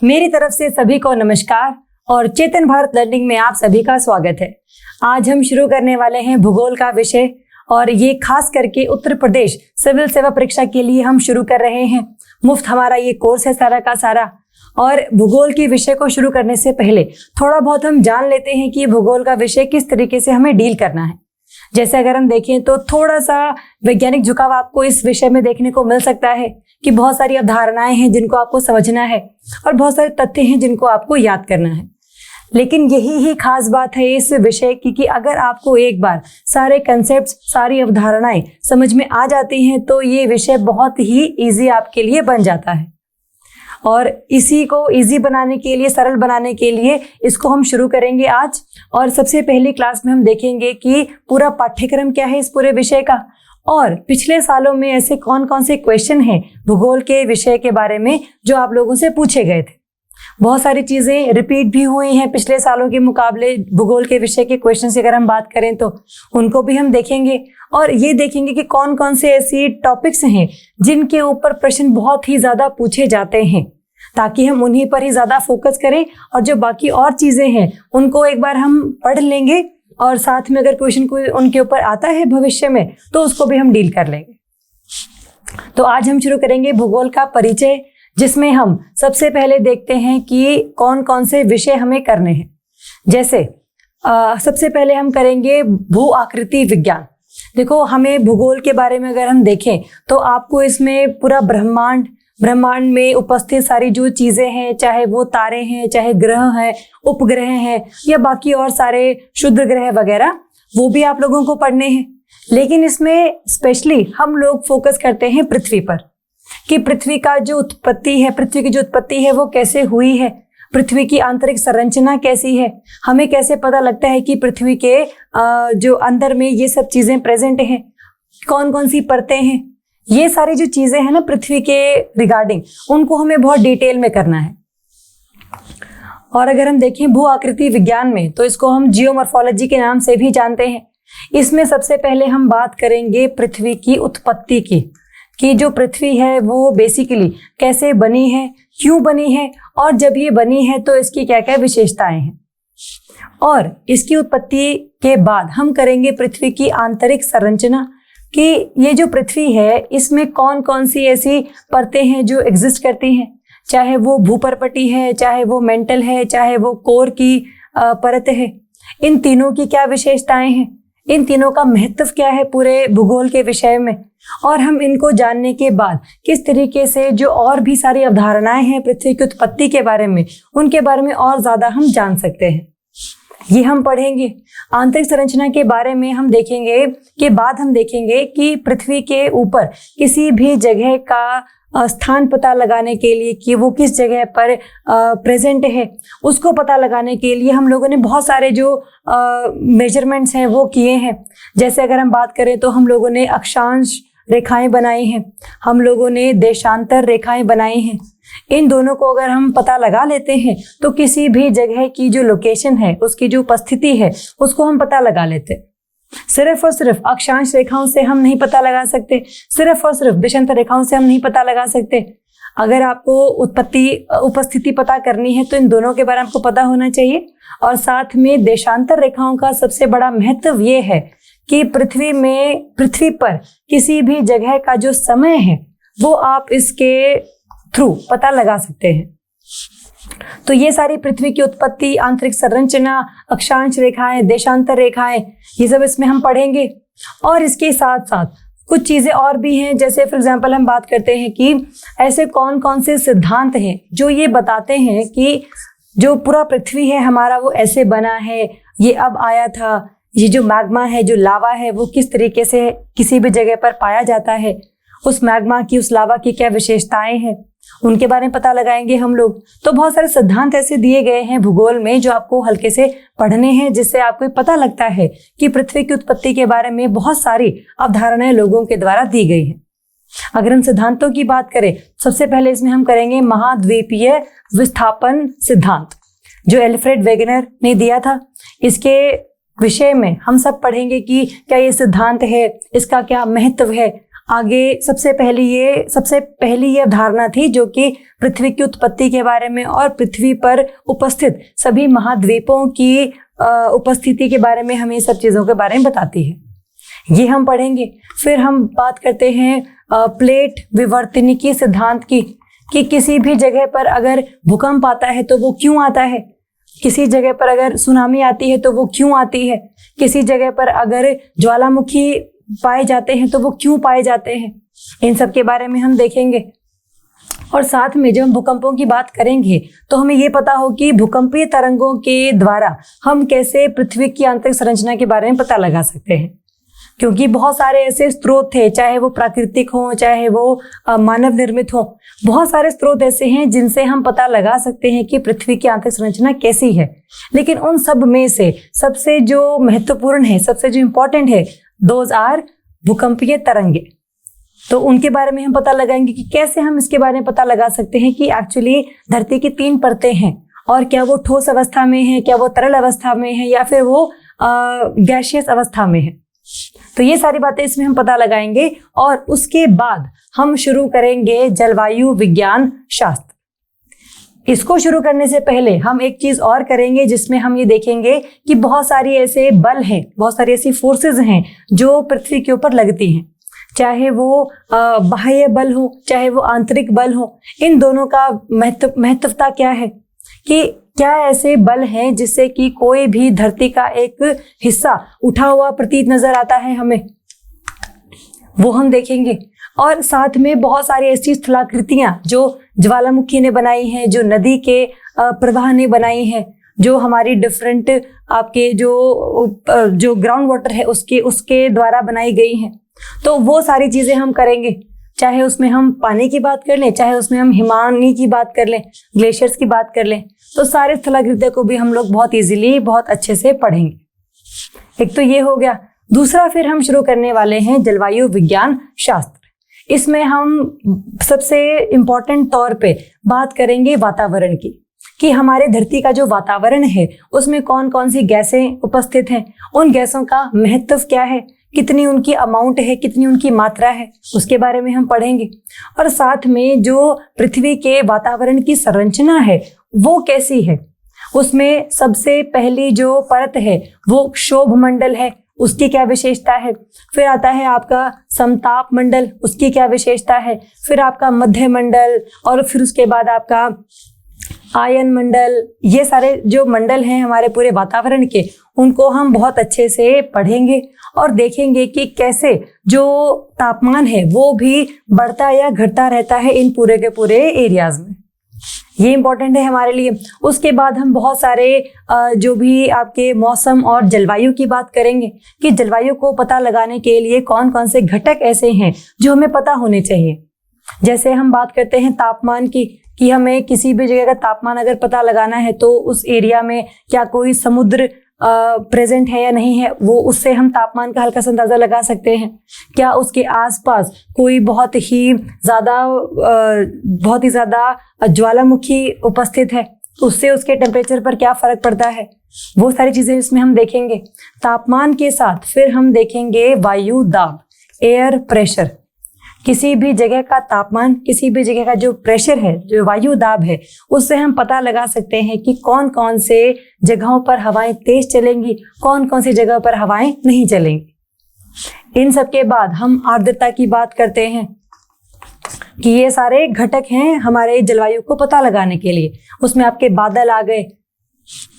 मेरी तरफ से सभी को नमस्कार और चेतन भारत लर्निंग में आप सभी का स्वागत है। आज हम शुरू करने वाले हैं भूगोल का विषय और ये खास करके उत्तर प्रदेश सिविल सेवा परीक्षा के लिए हम शुरू कर रहे हैं। मुफ्त हमारा ये कोर्स है सारा का सारा। और भूगोल के विषय को शुरू करने से पहले थोड़ा बहुत हम जान लेते हैं कि भूगोल का विषय किस तरीके से हमें डील करना है। जैसे अगर हम देखें तो थोड़ा सा वैज्ञानिक झुकाव आपको इस विषय में देखने को मिल सकता है कि बहुत सारी अवधारणाएं हैं जिनको आपको समझना है और बहुत सारे तथ्य हैं जिनको आपको याद करना है। लेकिन यही ही खास बात है इस विषय की कि अगर आपको एक बार सारे कंसेप्ट, सारी अवधारणाएं समझ में आ जाती हैं तो ये विषय बहुत ही इजी आपके लिए बन जाता है। और इसी को इजी बनाने के लिए, सरल बनाने के लिए इसको हम शुरू करेंगे आज। और सबसे पहली क्लास में हम देखेंगे कि पूरा पाठ्यक्रम क्या है इस पूरे विषय का और पिछले सालों में ऐसे कौन कौन से क्वेश्चन हैं भूगोल के विषय के बारे में जो आप लोगों से पूछे गए थे। बहुत सारी चीज़ें रिपीट भी हुई हैं पिछले सालों के मुकाबले। भूगोल के विषय के क्वेश्चन की अगर हम बात करें तो उनको भी हम देखेंगे और ये देखेंगे कि कौन कौन से ऐसी टॉपिक्स हैं जिनके ऊपर प्रश्न बहुत ही ज़्यादा पूछे जाते हैं, ताकि हम उन्हीं पर ही ज़्यादा फोकस करें और जो बाकी और चीज़ें हैं उनको एक बार हम पढ़ लेंगे और साथ में अगर क्वेश्चन कोई उनके ऊपर आता है भविष्य में तो उसको भी हम डील कर लेंगे। तो आज हम शुरू करेंगे भूगोल का परिचय, जिसमें हम सबसे पहले देखते हैं कि कौन कौन से विषय हमें करने हैं। जैसे सबसे पहले हम करेंगे भू आकृति विज्ञान। देखो, हमें भूगोल के बारे में अगर हम देखें तो आपको इसमें पूरा ब्रह्मांड में उपस्थित सारी जो चीज़ें हैं, चाहे वो तारे हैं, चाहे ग्रह हैं, उपग्रह हैं या बाकी और सारे क्षुद्र ग्रह वगैरह, वो भी आप लोगों को पढ़ने हैं। लेकिन इसमें स्पेशली हम लोग फोकस करते हैं पृथ्वी पर कि पृथ्वी की जो उत्पत्ति है वो कैसे हुई है, पृथ्वी की आंतरिक संरचना कैसी है, हमें कैसे पता लगता है कि पृथ्वी के जो अंदर में ये सब चीज़ें प्रेजेंट हैं, कौन कौन सी परतें हैं, ये सारी जो चीज़ें हैं ना पृथ्वी के रिगार्डिंग, उनको हमें बहुत डिटेल में करना है। और अगर हम देखें भू आकृति विज्ञान में तो इसको हम जियोमॉर्फोलॉजी के नाम से भी जानते हैं। इसमें सबसे पहले हम बात करेंगे पृथ्वी की उत्पत्ति की, कि जो पृथ्वी है वो बेसिकली कैसे बनी है, क्यों बनी है और जब ये बनी है तो इसकी क्या क्या विशेषताएं हैं। और इसकी उत्पत्ति के बाद हम करेंगे पृथ्वी की आंतरिक संरचना, कि ये जो पृथ्वी है इसमें कौन कौन सी ऐसी परतें हैं जो एग्जिस्ट करती हैं, चाहे वो भूपर्पटी है, चाहे वो मेंटल है, चाहे वो कोर की परत है। इन तीनों की क्या विशेषताएं हैं, इन तीनों का महत्व क्या है पूरे भूगोल के विषय में। और हम इनको जानने के बाद किस तरीके से जो और भी सारी अवधारणाएं हैं पृथ्वी की उत्पत्ति के बारे में, उनके बारे में और ज़्यादा हम जान सकते हैं, ये हम पढ़ेंगे। आंतरिक संरचना के बारे में हम देखेंगे के बाद हम देखेंगे कि पृथ्वी के ऊपर किसी भी जगह का स्थान पता लगाने के लिए कि वो किस जगह पर प्रेजेंट है, उसको पता लगाने के लिए हम लोगों ने बहुत सारे जो मेजरमेंट्स हैं वो किए हैं। जैसे अगर हम बात करें तो हम लोगों ने अक्षांश रेखाएं बनाई हैं, हम लोगों ने देशांतर रेखाएं बनाई हैं। इन दोनों को अगर हम पता लगा लेते हैं तो किसी भी जगह की जो लोकेशन है, उसकी जो उपस्थिति है, उसको हम पता लगा लेते हैं। सिर्फ और सिर्फ अक्षांश रेखाओं से हम नहीं पता लगा सकते, सिर्फ और सिर्फ देशांतर रेखाओं से हम नहीं पता लगा सकते। अगर आपको उपस्थिति पता करनी है तो इन दोनों के बारे में आपको पता होना चाहिए। और साथ में देशांतर रेखाओं का सबसे बड़ा महत्व ये है कि पृथ्वी पर किसी भी जगह का जो समय है वो आप इसके थ्रू पता लगा सकते हैं। तो ये सारी पृथ्वी की उत्पत्ति, आंतरिक संरचना, अक्षांश रेखाएं, देशांतर रेखाएं, ये सब इसमें हम पढ़ेंगे। और इसके साथ साथ कुछ चीज़ें और भी हैं। जैसे फॉर एग्जांपल हम बात करते हैं कि ऐसे कौन कौन से सिद्धांत हैं जो ये बताते हैं कि जो पूरा पृथ्वी है हमारा वो ऐसे बना है, ये अब आया था, ये जो मैग्मा है, जो लावा है, वो किस तरीके से किसी भी जगह पर पाया जाता है, उस मैग्मा की, उस लावा की क्या विशेषताएं हैं, उनके बारे में पता लगाएंगे हम लोग। तो बहुत सारे सिद्धांत ऐसे दिए गए हैं भूगोल में जो आपको हल्के से पढ़ने हैं, जिससे आपको पता लगता है कि पृथ्वी की उत्पत्ति के बारे में बहुत सारी अवधारणाएं लोगों के द्वारा दी गई हैं। अगर हम सिद्धांतों की बात करें, सबसे पहले इसमें हम करेंगे महाद्वीपीय विस्थापन सिद्धांत, जो एल्फ्रेड वेगनर ने दिया था। इसके विषय में हम सब पढ़ेंगे कि क्या ये सिद्धांत है, इसका क्या महत्व है आगे सबसे पहली ये धारणा थी जो कि पृथ्वी की उत्पत्ति के बारे में और पृथ्वी पर उपस्थित सभी महाद्वीपों की उपस्थिति के बारे में हमें सब चीज़ों के बारे में बताती है। ये हम पढ़ेंगे। फिर हम बात करते हैं प्लेट विवर्तनिकी सिद्धांत की, कि किसी भी जगह पर अगर भूकंप आता है तो वो क्यों आता है, किसी जगह पर अगर सुनामी आती है तो वो क्यों आती है, किसी जगह पर अगर ज्वालामुखी पाए जाते हैं तो वो क्यों पाए जाते हैं, इन सब के बारे में हम देखेंगे। और साथ में जब हम भूकंपों की बात करेंगे तो हमें ये पता हो कि भूकंपीय तरंगों के द्वारा हम कैसे पृथ्वी की आंतरिक संरचना के बारे में पता लगा सकते हैं, क्योंकि बहुत सारे ऐसे स्रोत थे, चाहे वो प्राकृतिक हों चाहे वो मानव निर्मित हों, बहुत सारे स्रोत ऐसे हैं जिनसे हम पता लगा सकते हैं कि पृथ्वी की आंतरिक संरचना कैसी है। लेकिन उन सब में से सबसे जो महत्वपूर्ण है, सबसे जो इम्पोर्टेंट है, दोज आर भूकंपीय तरंगे। तो उनके बारे में हम पता लगाएंगे कि कैसे हम इसके बारे में पता लगा सकते हैं कि एक्चुअली धरती की 3 परतें हैं और क्या वो ठोस अवस्था में है, क्या वो तरल अवस्था में है, या फिर वो गैसियस अवस्था में है। तो ये सारी बातें इसमें हम पता लगाएंगे। और उसके बाद हम शुरू करेंगे जलवायु विज्ञान शास्त्र। इसको शुरू करने से पहले हम एक चीज और करेंगे जिसमें हम ये देखेंगे कि बहुत सारी ऐसे बल हैं, बहुत सारी ऐसी फोर्सेस हैं जो पृथ्वी के ऊपर लगती हैं, चाहे वो बाह्य बल हो चाहे वो आंतरिक बल हो। इन दोनों का महत्वता क्या है, कि क्या ऐसे बल हैं जिससे कि कोई भी धरती का एक हिस्सा उठा हुआ प्रतीत नजर आता है हमें, वो हम देखेंगे। और साथ में बहुत सारी ऐसी स्थलाकृतियां जो ज्वालामुखी ने बनाई हैं, जो नदी के प्रवाह ने बनाई हैं, जो हमारी डिफरेंट आपके जो ग्राउंड वाटर है उसके द्वारा बनाई गई हैं। तो वो सारी चीजें हम करेंगे, चाहे उसमें हम पानी की बात कर लें, चाहे उसमें हम हिमानी की बात कर लें, ग्लेशियर्स की बात कर लें, तो सारे स्थलाकृतियों को भी हम लोग बहुत इजीली बहुत अच्छे से पढ़ेंगे। एक तो ये हो गया। दूसरा फिर हम शुरू करने वाले हैं जलवायु विज्ञान शास्त्र। इसमें हम सबसे इम्पोर्टेंट तौर पे बात करेंगे वातावरण की, कि हमारे धरती का जो वातावरण है उसमें कौन कौन सी गैसें उपस्थित हैं, उन गैसों का महत्व क्या है, कितनी उनकी अमाउंट है, कितनी उनकी मात्रा है, उसके बारे में हम पढ़ेंगे। और साथ में जो पृथ्वी के वातावरण की संरचना है वो कैसी है, उसमें सबसे पहली जो परत है वो क्षोभ मंडल है, उसकी क्या विशेषता है। फिर आता है आपका समताप मंडल, उसकी क्या विशेषता है। फिर आपका मध्य मंडल, और फिर उसके बाद आपका आयन मंडल। ये सारे जो मंडल हैं हमारे पूरे वातावरण के, उनको हम बहुत अच्छे से पढ़ेंगे और देखेंगे कि कैसे जो तापमान है वो भी बढ़ता या घटता रहता है इन पूरे के पूरे एरियाज में। ये इंपॉर्टेंट है हमारे लिए। उसके बाद हम बहुत सारे जो भी आपके मौसम और जलवायु की बात करेंगे, कि जलवायु को पता लगाने के लिए कौन कौन से घटक ऐसे हैं जो हमें पता होने चाहिए। जैसे हम बात करते हैं तापमान की, कि हमें किसी भी जगह का तापमान अगर पता लगाना है तो उस एरिया में क्या कोई समुद्र प्रेजेंट है या नहीं है, वो उससे हम तापमान का हल्का सा अंदाजा लगा सकते हैं। क्या उसके आसपास कोई बहुत ही ज़्यादा ज्वालामुखी उपस्थित है, उससे उसके टेम्परेचर पर क्या फर्क पड़ता है, वो सारी चीज़ें इसमें हम देखेंगे। तापमान के साथ फिर हम देखेंगे वायु दाब, एयर प्रेशर। किसी भी जगह का तापमान, किसी भी जगह का जो प्रेशर है, जो वायु दाब है, उससे हम पता लगा सकते हैं कि कौन कौन से जगहों पर हवाएं तेज चलेंगी, कौन कौन सी जगह पर हवाएं नहीं चलेंगी। इन सब के बाद हम आर्द्रता की बात करते हैं, कि ये सारे घटक हैं हमारे जलवायु को पता लगाने के लिए। उसमें आपके बादल आ गए,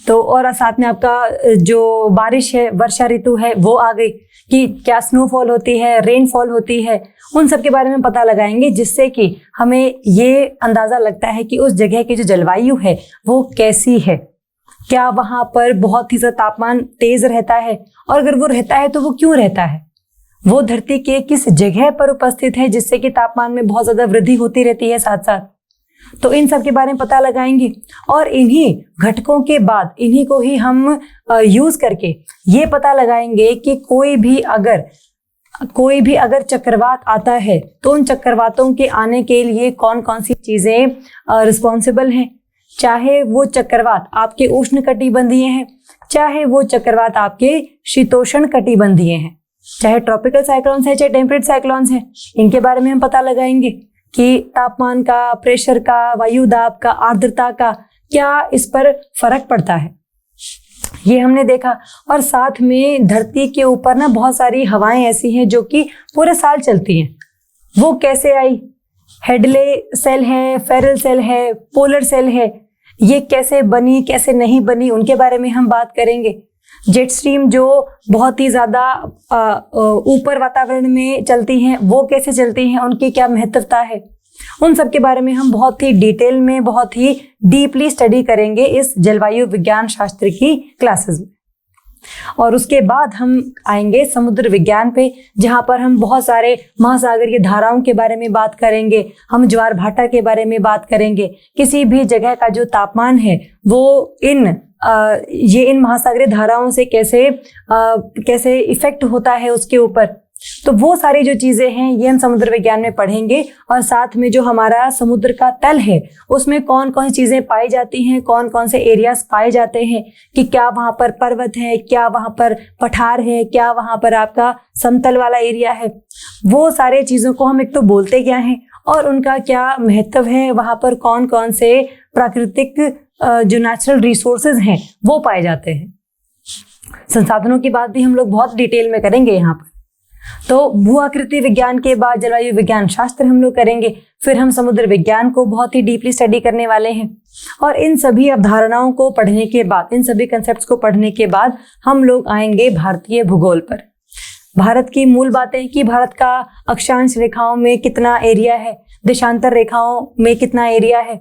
तो और साथ में आपका जो बारिश है, वर्षा ऋतु है, वो आ गई, कि क्या स्नोफॉल होती है, रेनफॉल होती है, उन सब के बारे में पता लगाएंगे, जिससे कि हमें ये अंदाज़ा लगता है कि उस जगह की जो जलवायु है वो कैसी है। क्या वहाँ पर बहुत ही ज़्यादा तापमान तेज रहता है, और अगर वो रहता है तो वो क्यों रहता है, वो धरती के किस जगह पर उपस्थित है जिससे कि तापमान में बहुत ज़्यादा वृद्धि होती रहती है साथ साथ। तो इन सब के बारे में पता लगाएंगे, और इन्हीं घटकों के बाद इन्हीं को ही हम यूज करके ये पता लगाएंगे कि कोई भी अगर चक्रवात आता है तो उन चक्रवातों के आने के लिए कौन कौन सी चीजें रिस्पॉन्सिबल हैं। चाहे वो चक्रवात आपके उष्ण कटिबंधीय हैं, चाहे वो चक्रवात आपके शीतोष्ण कटिबंधीय हैं, चाहे ट्रॉपिकल साइक्लोन्स है चाहे टेम्परेट साइक्लोन्स है, इनके बारे में हम पता लगाएंगे कि तापमान का, प्रेशर का, वायु दाब का, आर्द्रता का क्या इस पर फर्क पड़ता है, ये हमने देखा। और साथ में धरती के ऊपर ना बहुत सारी हवाएं ऐसी हैं जो कि पूरे साल चलती हैं, वो कैसे आई, हेडले सेल है, फेरल सेल है, पोलर सेल है, ये कैसे बनी कैसे नहीं बनी, उनके बारे में हम बात करेंगे। जेट स्ट्रीम जो बहुत ही ज़्यादा ऊपर वातावरण में चलती हैं, वो कैसे चलती हैं, उनकी क्या महत्वता है, उन सब के बारे में हम बहुत ही डिटेल में, बहुत ही डीपली स्टडी करेंगे इस जलवायु विज्ञान शास्त्र की क्लासेस में। और उसके बाद हम आएंगे समुद्र विज्ञान पे, जहाँ पर हम बहुत सारे महासागरीय धाराओं के बारे में बात करेंगे, हम ज्वार भाटा के बारे में बात करेंगे, किसी भी जगह का जो तापमान है वो इन महासागरीय धाराओं से कैसे इफेक्ट होता है उसके ऊपर। तो वो सारी जो चीज़ें हैं ये हम समुद्र विज्ञान में पढ़ेंगे। और साथ में जो हमारा समुद्र का तल है उसमें कौन कौन सी चीज़ें पाई जाती हैं, कौन कौन से एरियाज पाए जाते हैं, कि क्या वहाँ पर पर्वत है, क्या वहाँ पर पठार है, क्या वहाँ पर आपका समतल वाला एरिया है, वो सारे चीज़ों को हम एक तो बोलते क्या हैं और उनका क्या महत्व है, वहाँ पर कौन कौन से प्राकृतिक जो नेचुरल रिसोर्सेज हैं वो पाए जाते हैं। संसाधनों की बात भी हम लोग बहुत डिटेल में करेंगे यहाँ पर। तो भू आकृति विज्ञान के बाद जलवायु विज्ञान शास्त्र हम लोग करेंगे, फिर हम समुद्र विज्ञान को बहुत ही डीपली स्टडी करने वाले हैं। और इन सभी अवधारणाओं को पढ़ने के बाद, इन सभी कंसेप्ट्स को पढ़ने के बाद हम लोग आएंगे भारतीय भूगोल पर। भारत की मूल बातें कि भारत का अक्षांश रेखाओं में कितना एरिया है, देशांतर रेखाओं में कितना एरिया है,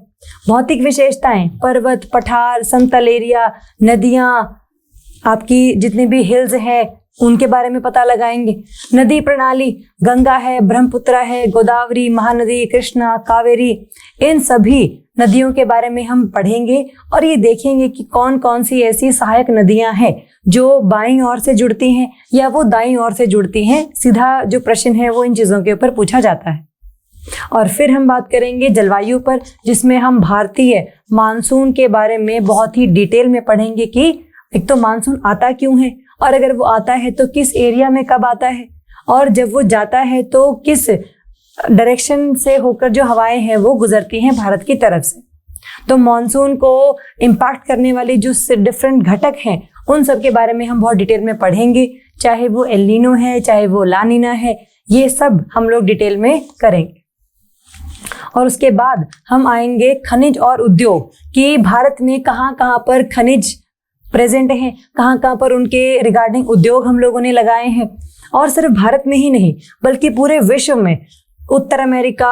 भौतिक विशेषताएं, पर्वत, पठार, समतल एरिया, नदियां, आपकी जितने भी हिल्स हैं उनके बारे में पता लगाएंगे। नदी प्रणाली, गंगा है, ब्रह्मपुत्र है, गोदावरी, महानदी, कृष्णा, कावेरी, इन सभी नदियों के बारे में हम पढ़ेंगे और ये देखेंगे कि कौन कौन सी ऐसी सहायक नदियां हैं जो बाईं ओर से जुड़ती हैं या वो दाईं ओर से जुड़ती हैं। सीधा जो प्रश्न है वो इन चीज़ों के ऊपर पूछा जाता है। और फिर हम बात करेंगे जलवायु पर, जिसमें हम भारतीय मानसून के बारे में बहुत ही डिटेल में पढ़ेंगे कि एक तो मानसून आता क्यों है, और अगर वो आता है तो किस एरिया में कब आता है, और जब वो जाता है तो किस डायरेक्शन से होकर जो हवाएं हैं वो गुजरती हैं भारत की तरफ से। तो मॉनसून को इम्पैक्ट करने वाले जो डिफरेंट घटक हैं उन सब के बारे में हम बहुत डिटेल में पढ़ेंगे, चाहे वो एल नीनो है, चाहे वो ला नीना है, ये सब हम लोग डिटेल में करेंगे। और उसके बाद हम आएंगे खनिज और उद्योग, कि भारत में कहाँ कहाँ पर खनिज प्रेजेंट हैं, कहाँ कहाँ पर उनके रिगार्डिंग उद्योग हम लोगों ने लगाए हैं। और सिर्फ भारत में ही नहीं बल्कि पूरे विश्व में, उत्तर अमेरिका,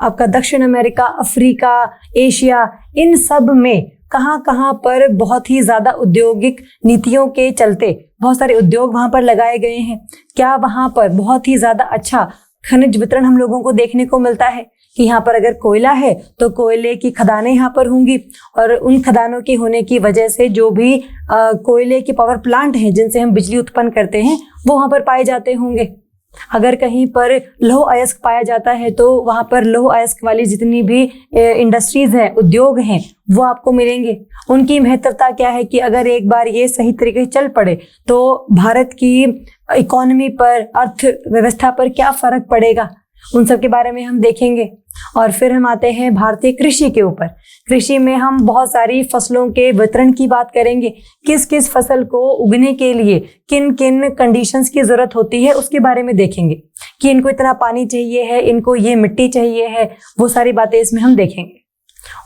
आपका दक्षिण अमेरिका, अफ्रीका, एशिया, इन सब में कहाँ कहाँ पर बहुत ही ज़्यादा औद्योगिक नीतियों के चलते बहुत सारे उद्योग वहाँ पर लगाए गए हैं। क्या वहाँ पर बहुत ही ज़्यादा अच्छा खनिज वितरण हम लोगों को देखने को मिलता है कि यहाँ पर अगर कोयला है तो कोयले की खदानें यहाँ पर होंगी, और उन खदानों के होने की वजह से जो भी कोयले के पावर प्लांट हैं जिनसे हम बिजली उत्पन्न करते हैं वो वहाँ पर पाए जाते होंगे। अगर कहीं पर लौह अयस्क पाया जाता है तो वहाँ पर लौह अयस्क वाली जितनी भी इंडस्ट्रीज हैं, उद्योग हैं, वो आपको मिलेंगे। उनकी महत्वता क्या है कि अगर एक बार ये सही तरीके से चल पड़े तो भारत की इकोनॉमी पर, अर्थव्यवस्था पर क्या फर्क पड़ेगा, उन सब के बारे में हम देखेंगे। और फिर हम आते हैं भारतीय कृषि के ऊपर। कृषि में हम बहुत सारी फसलों के वितरण की बात करेंगे, किस किस फसल को उगने के लिए किन किन कंडीशंस की जरूरत होती है उसके बारे में देखेंगे, कि इनको इतना पानी चाहिए है, इनको ये मिट्टी चाहिए है, वो सारी बातें इसमें हम देखेंगे।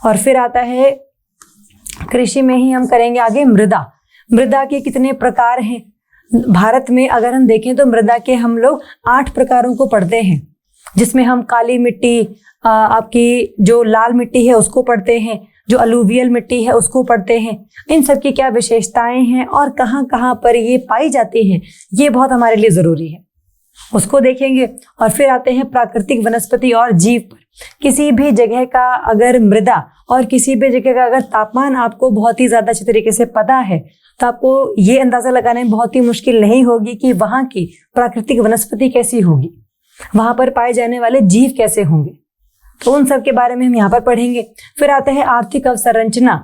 और फिर आता है कृषि में ही हम करेंगे आगे मृदा। मृदा के कितने प्रकार हैं भारत में, अगर हम देखें तो मृदा के हम लोग 8 प्रकारों को पढ़ते हैं, जिसमें हम काली मिट्टी, आपकी जो लाल मिट्टी है उसको पढ़ते हैं, जो अलूवियल मिट्टी है उसको पढ़ते हैं। इन सब की क्या विशेषताएं हैं और कहाँ कहाँ पर ये पाई जाती हैं, ये बहुत हमारे लिए ज़रूरी है, उसको देखेंगे। और फिर आते हैं प्राकृतिक वनस्पति और जीव पर। किसी भी जगह का अगर मृदा और किसी भी जगह का अगर तापमान आपको बहुत ही ज़्यादा अच्छे तरीके से पता है तो आपको ये अंदाज़ा लगाने में बहुत ही मुश्किल नहीं होगी कि वहाँ की प्राकृतिक वनस्पति कैसी होगी, वहाँ पर पाए जाने वाले जीव कैसे होंगे। तो उन सब के बारे में हम यहाँ पर पढ़ेंगे। फिर आते हैं आर्थिक अवसंरचना,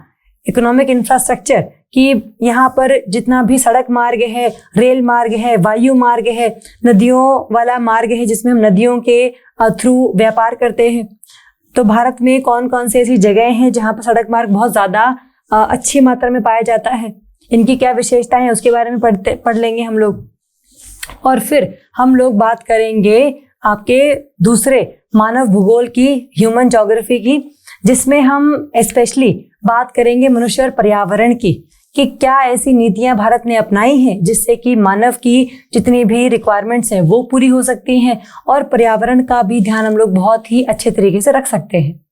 इकोनॉमिक इंफ्रास्ट्रक्चर कि यहाँ पर जितना भी सड़क मार्ग है, रेल मार्ग है, वायु मार्ग है, नदियों वाला मार्ग है जिसमें हम नदियों के थ्रू व्यापार करते हैं, तो भारत में कौन कौन सी ऐसी जगह हैं जहाँ पर सड़क मार्ग बहुत ज़्यादा अच्छी मात्रा में पाया जाता है, इनकी क्या विशेषताएं हैं उसके बारे में पढ़ लेंगे हम लोग। और फिर हम लोग बात करेंगे आपके दूसरे मानव भूगोल की, ह्यूमन ज्योग्राफी की, जिसमें हम स्पेशली बात करेंगे मनुष्य और पर्यावरण की, कि क्या ऐसी नीतियां भारत ने अपनाई हैं जिससे कि मानव की जितनी भी रिक्वायरमेंट्स हैं वो पूरी हो सकती हैं और पर्यावरण का भी ध्यान हम लोग बहुत ही अच्छे तरीके से रख सकते हैं।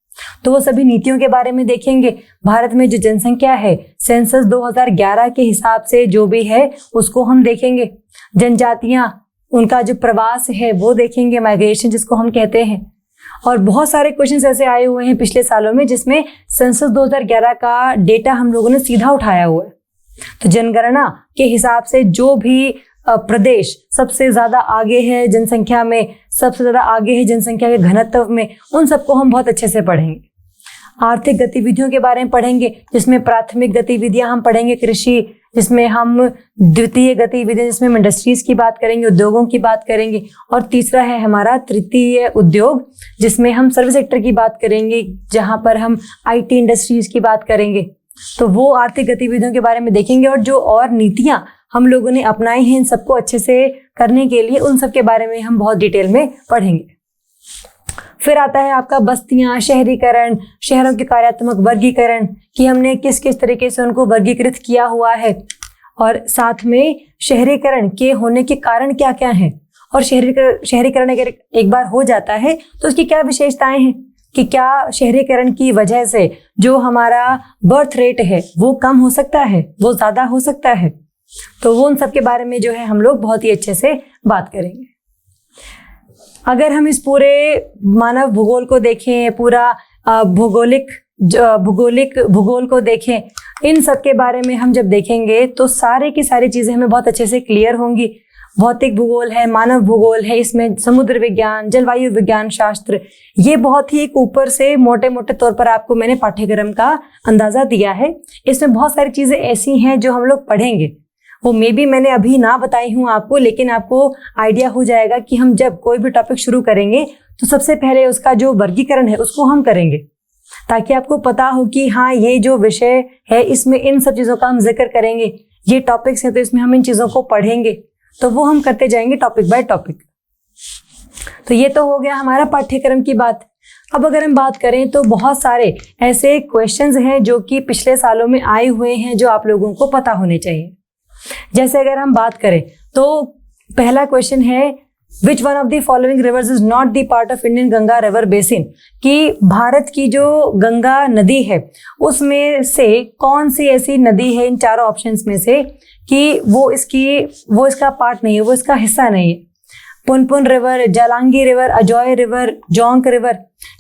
तो वो सभी नीतियों के बारे में देखेंगे। भारत में जो जनसंख्या है सेंसस 2011 के हिसाब से जो भी है उसको हम देखेंगे। जनजातियां, उनका जो प्रवास है वो देखेंगे, माइग्रेशन जिसको हम कहते हैं। और बहुत सारे क्वेश्चंस ऐसे आए हुए हैं पिछले सालों में जिसमें सेंसस 2011 का डेटा हम लोगों ने सीधा उठाया हुआ है। तो जनगणना के हिसाब से जो भी प्रदेश सबसे ज्यादा आगे है जनसंख्या में, सबसे ज्यादा आगे है जनसंख्या के घनत्व में, उन सबको हम बहुत अच्छे से पढ़ेंगे। आर्थिक गतिविधियों के बारे में पढ़ेंगे जिसमें प्राथमिक गतिविधियां हम पढ़ेंगे कृषि, जिसमें हम द्वितीय गतिविधियां जिसमें हम इंडस्ट्रीज की बात करेंगे, उद्योगों की बात करेंगे, और तीसरा है हमारा तृतीय उद्योग जिसमें हम सर्विस सेक्टर की बात करेंगे, जहां पर हम आईटी इंडस्ट्रीज की बात करेंगे। तो वो आर्थिक गतिविधियों के बारे में देखेंगे और जो और नीतियां हम लोगों ने अपनाई हैं इन सबको अच्छे से करने के लिए, उन सब के बारे में हम बहुत डिटेल में पढ़ेंगे। फिर आता है आपका बस्तियां, शहरीकरण, शहरों के कार्यात्मक वर्गीकरण कि हमने किस किस तरीके से उनको वर्गीकृत किया हुआ है, और साथ में शहरीकरण के होने के कारण क्या क्या हैं, और शहरीकरण अगर एक बार हो जाता है तो उसकी क्या विशेषताएं हैं, कि क्या शहरीकरण की वजह से जो हमारा बर्थ रेट है वो कम हो सकता है, वो ज़्यादा हो सकता है। तो वो उन सब के बारे में जो है हम लोग बहुत ही अच्छे से बात करेंगे। अगर हम इस पूरे मानव भूगोल को देखें, पूरा भूगोल को देखें, इन सब के बारे में हम जब देखेंगे तो सारे की सारी चीज़ें हमें बहुत अच्छे से क्लियर होंगी। भौतिक भूगोल है, मानव भूगोल है, इसमें समुद्र विज्ञान, जलवायु विज्ञान शास्त्र, ये बहुत ही एक ऊपर से मोटे मोटे तौर पर आपको मैंने पाठ्यक्रम का अंदाज़ा दिया है। इसमें बहुत सारी चीज़ें ऐसी हैं जो हम लोग पढ़ेंगे, वो मे बी मैंने अभी ना बताई हूँ आपको, लेकिन आपको आइडिया हो जाएगा कि हम जब कोई भी टॉपिक शुरू करेंगे तो सबसे पहले उसका जो वर्गीकरण है उसको हम करेंगे, ताकि आपको पता हो कि हाँ ये जो विषय है इसमें इन सब चीज़ों का हम जिक्र करेंगे, ये टॉपिक्स हैं तो इसमें हम इन चीज़ों को पढ़ेंगे। तो वो हम करते जाएंगे टॉपिक बाय टॉपिक। तो ये तो हो गया हमारा पाठ्यक्रम की बात। अब अगर हम बात करें तो बहुत सारे ऐसे क्वेश्चंस हैं जो कि पिछले सालों में आए हुए हैं जो आप लोगों को पता होने चाहिए। जैसे अगर हम बात करें तो पहला क्वेश्चन है, which one of the following rivers is not the part of Indian Ganga river basin, कि भारत की जो गंगा नदी है उसमें से कौन सी ऐसी नदी है इन चारों ऑप्शंस में से कि वो इसका पार्ट नहीं है, वो इसका हिस्सा नहीं है। Punpun river, Jalangi river, Ajoy river, Jonk river.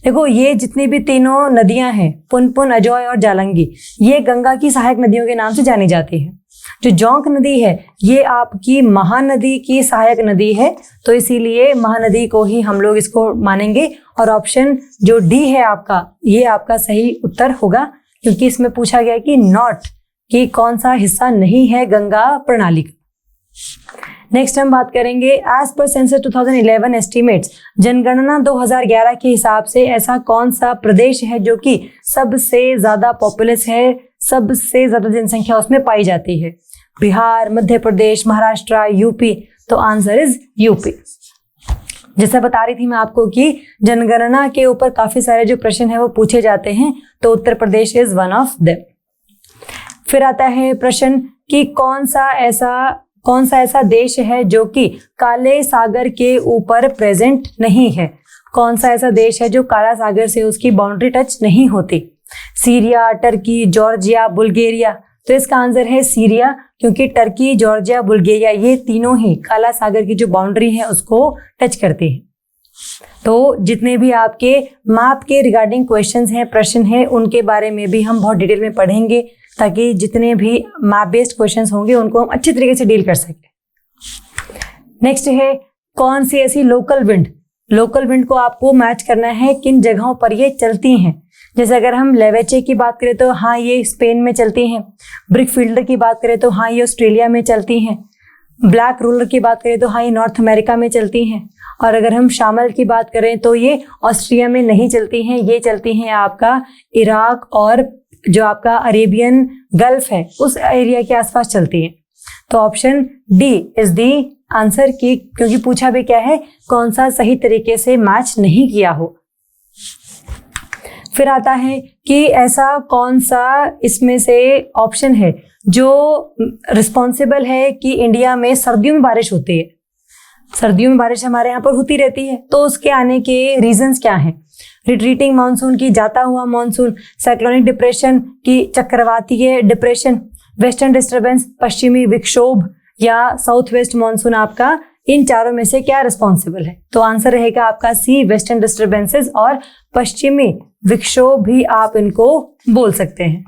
देखो ये जितनी भी तीनों नदियां हैं, पुनपुन, अजोय और जालांगी, ये गंगा की सहायक नदियों के नाम से जानी जाती है। जो जोंक नदी है ये आपकी महानदी की सहायक नदी है, तो इसीलिए महानदी को ही हम लोग इसको मानेंगे। और ऑप्शन जो डी है आपका, ये आपका सही उत्तर होगा, क्योंकि इसमें पूछा गया कि नॉट, कि कौन सा हिस्सा नहीं है गंगा प्रणाली का। नेक्स्ट हम बात करेंगे, एज पर सेंसस 2011 एस्टिमेट्स, जनगणना 2011 के हिसाब से ऐसा कौन सा प्रदेश है जो कि सबसे ज्यादा पॉपुलस है, सबसे ज्यादा जनसंख्या उसमें पाई जाती है? बिहार, मध्य प्रदेश, महाराष्ट्र, यूपी। तो आंसर इज यूपी। जैसा बता रही थी मैं आपको कि जनगणना के ऊपर काफी सारे जो प्रश्न है वो पूछे जाते हैं, तो Uttar Pradesh is one of them. फिर आता है प्रश्न कि कौन सा ऐसा देश है जो कि काले सागर के ऊपर प्रेजेंट नहीं है? कौन सा ऐसा देश है जो काला सागर से उसकी बाउंड्री टच नहीं होती? Syria, Turkey, Georgia, Bulgaria. तो इसका आंसर है सीरिया, क्योंकि टर्की, जॉर्जिया, बुल्गारिया ये तीनों ही काला सागर की जो बाउंड्री है उसको टच करती है। तो जितने भी आपके मैप के रिगार्डिंग क्वेश्चंस हैं, प्रश्न हैं, उनके बारे में भी हम बहुत डिटेल में पढ़ेंगे, ताकि जितने भी मैप बेस्ड क्वेश्चंस होंगे उनको हम अच्छी तरीके से डील कर सकें। नेक्स्ट है, कौन सी ऐसी लोकल विंड लोकल विंड को आपको मैच करना है किन जगहों पर ये चलती हैं। जैसे अगर हम लेवेचे की बात करें तो हाँ ये स्पेन में चलती हैं। ब्रिक फील्डर की बात करें तो हाँ ये ऑस्ट्रेलिया में चलती हैं। ब्लैक रूलर की बात करें तो हाँ ये नॉर्थ अमेरिका में चलती हैं। और अगर हम शामल की बात करें तो ये ऑस्ट्रिया में नहीं चलती हैं, ये चलती हैं आपका इराक और जो आपका अरेबियन गल्फ है उस एरिया के आसपास चलती हैं। तो option D is the answer की, क्योंकि पूछा भी क्या है, कौन सा सही तरीके से मैच नहीं किया हो। फिर आता है कि ऐसा कौन सा इसमें से ऑप्शन है जो रिस्पॉन्सिबल है कि इंडिया में सर्दियों में बारिश होती है। सर्दियों में बारिश हमारे यहाँ पर होती रहती है, तो उसके आने के रीजंस क्या हैं? रिट्रीटिंग मानसून की, जाता हुआ मानसून, साइक्लोनिक डिप्रेशन की, चक्रवातीय डिप्रेशन, वेस्टर्न डिस्टर्बेंस, पश्चिमी विक्षोभ या साउथ वेस्ट मानसून, आपका इन चारों में से क्या रिस्पॉन्सिबल है? तो आंसर रहेगा आपका सी, वेस्टर्न डिस्टर्बेंसेस और पश्चिमी विक्षोभ भी आप इनको बोल सकते हैं।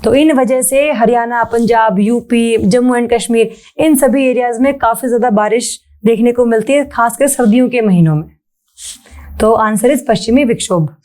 तो इन वजह से हरियाणा, पंजाब, यूपी, जम्मू एंड कश्मीर, इन सभी एरियाज में काफी ज्यादा बारिश देखने को मिलती है, खासकर सर्दियों के महीनों में। तो आंसर इज पश्चिमी विक्षोभ।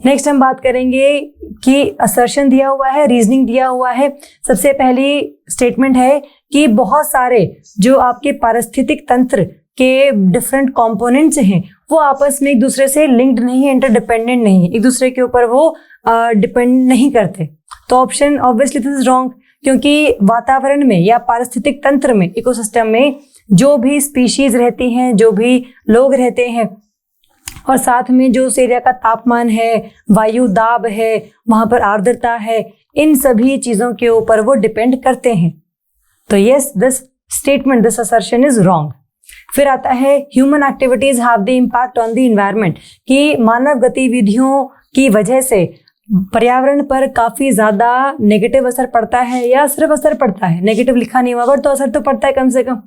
नेक्स्ट हम बात करेंगे कि असर्शन दिया हुआ है, रीजनिंग दिया हुआ है। सबसे पहली स्टेटमेंट है कि बहुत सारे जो आपके पारिस्थितिक तंत्र के डिफरेंट कंपोनेंट्स हैं वो आपस में एक दूसरे से लिंक्ड नहीं है, इंटरडिपेंडेंट नहीं है, एक दूसरे के ऊपर वो डिपेंड नहीं करते। तो option obviously this is wrong, क्योंकि वातावरण में या पारिस्थितिक तंत्र में, इकोसिस्टम में जो भी स्पीशीज रहती हैं, जो भी लोग रहते हैं, और साथ में जो उस एरिया का तापमान है, वायु दाब है, वहां पर आर्द्रता है, इन सभी चीजों के ऊपर वो डिपेंड करते हैं। तो yes, this statement, this assertion is wrong. फिर आता है human activities have the impact on the environment, कि मानव गतिविधियों की वजह से पर्यावरण पर काफी ज्यादा नेगेटिव असर पड़ता है, या सिर्फ असर पड़ता है, नेगेटिव लिखा नहीं हुआ बट तो असर तो पड़ता है कम से कम,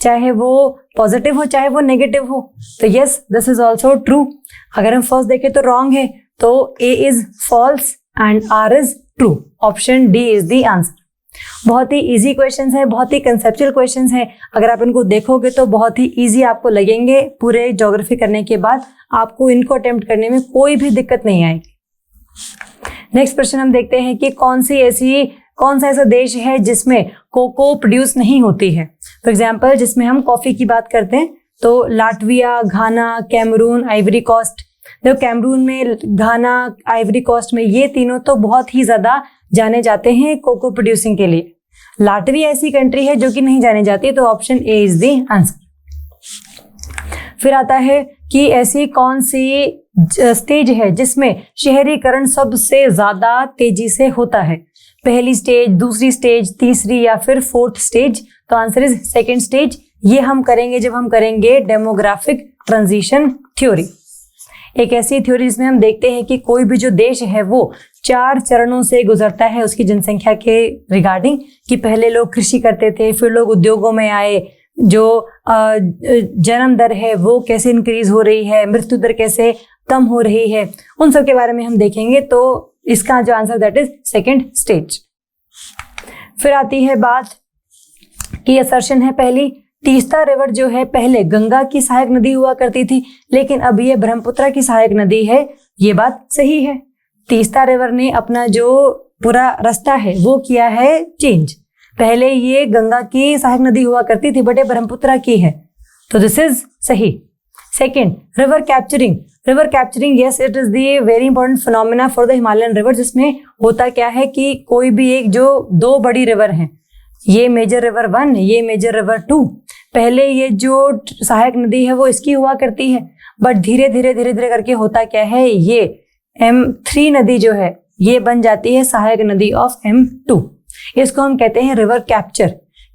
चाहे वो पॉजिटिव हो चाहे वो नेगेटिव हो। तो yes, this is also true. अगर हम फर्स्ट देखें तो रॉन्ग है, तो A is false and R is true. Option D is the answer. बहुत ही इजी क्वेश्चंस है, बहुत ही कंसेप्चुअल क्वेश्चंस है। अगर आप इनको देखोगे तो बहुत ही इजी आपको लगेंगे। पूरे ज्योग्राफी करने के बाद आपको इनको अटेम्प्ट करने में कोई भी दिक्कत नहीं आएगी। नेक्स्ट प्रश्न हम देखते हैं कि कौन सा ऐसा देश है जिसमें कोको प्रोड्यूस नहीं होती है। फॉर एग्जाम्पल, जिसमें हम कॉफी की बात करते हैं तो लाटविया, घाना, कैमरून, आइवरी कोस्ट। देखो कैमरून में, घाना, आइवरी कोस्ट में, ये तीनों तो बहुत ही ज्यादा जाने जाते हैं कोको प्रोड्यूसिंग के लिए। लाटविया ऐसी कंट्री है जो कि नहीं जाने जाती, तो option A is the answer. फिर आता है कि ऐसी कौन सी स्टेज है जिसमें शहरीकरण सबसे ज्यादा तेजी से होता है? पहली स्टेज, दूसरी स्टेज, तीसरी या फिर फोर्थ स्टेज? तो आंसर इज सेकेंड स्टेज। ये हम करेंगे जब हम करेंगे डेमोग्राफिक ट्रांजिशन थ्योरी। एक ऐसी थ्योरी जिसमें हम देखते हैं कि कोई भी जो देश है वो 4 चरणों से गुजरता है उसकी जनसंख्या के रिगार्डिंग, कि पहले लोग कृषि करते थे, फिर लोग उद्योगों में आए, जो जन्म दर है वो कैसे इंक्रीज हो रही है, मृत्यु दर कैसे कम हो रही है, उन सब के बारे में हम देखेंगे। तो इसका जो answer that is second stage. फिर आती है बात की असर्शन है पहली, तीस्ता रिवर जो है पहले गंगा की सहायक नदी हुआ करती थी, लेकिन अब ये ब्रह्मपुत्र की सहायक नदी है। ये बात सही है। तीस्ता रिवर ने अपना जो पूरा रास्ता है वो किया है चेंज। पहले ये गंगा की सहायक नदी हुआ करती थी बट ये ब्रह्मपुत्र की है, तो दिस इज सही। Second, river capturing, yes it is the very important phenomena for the Himalayan river. जिसमें होता क्या है कि कोई भी एक जो 2 बड़ी रिवर हैं, ये मेजर रिवर 1, ये मेजर रिवर 2, पहले ये जो सहायक नदी है वो इसकी हुआ करती है, बट धीरे धीरे करके होता क्या है, ये M3 नदी जो है ये बन जाती है सहायक नदी ऑफ M2। इसको हम कहते हैं रिवर कैप्चर,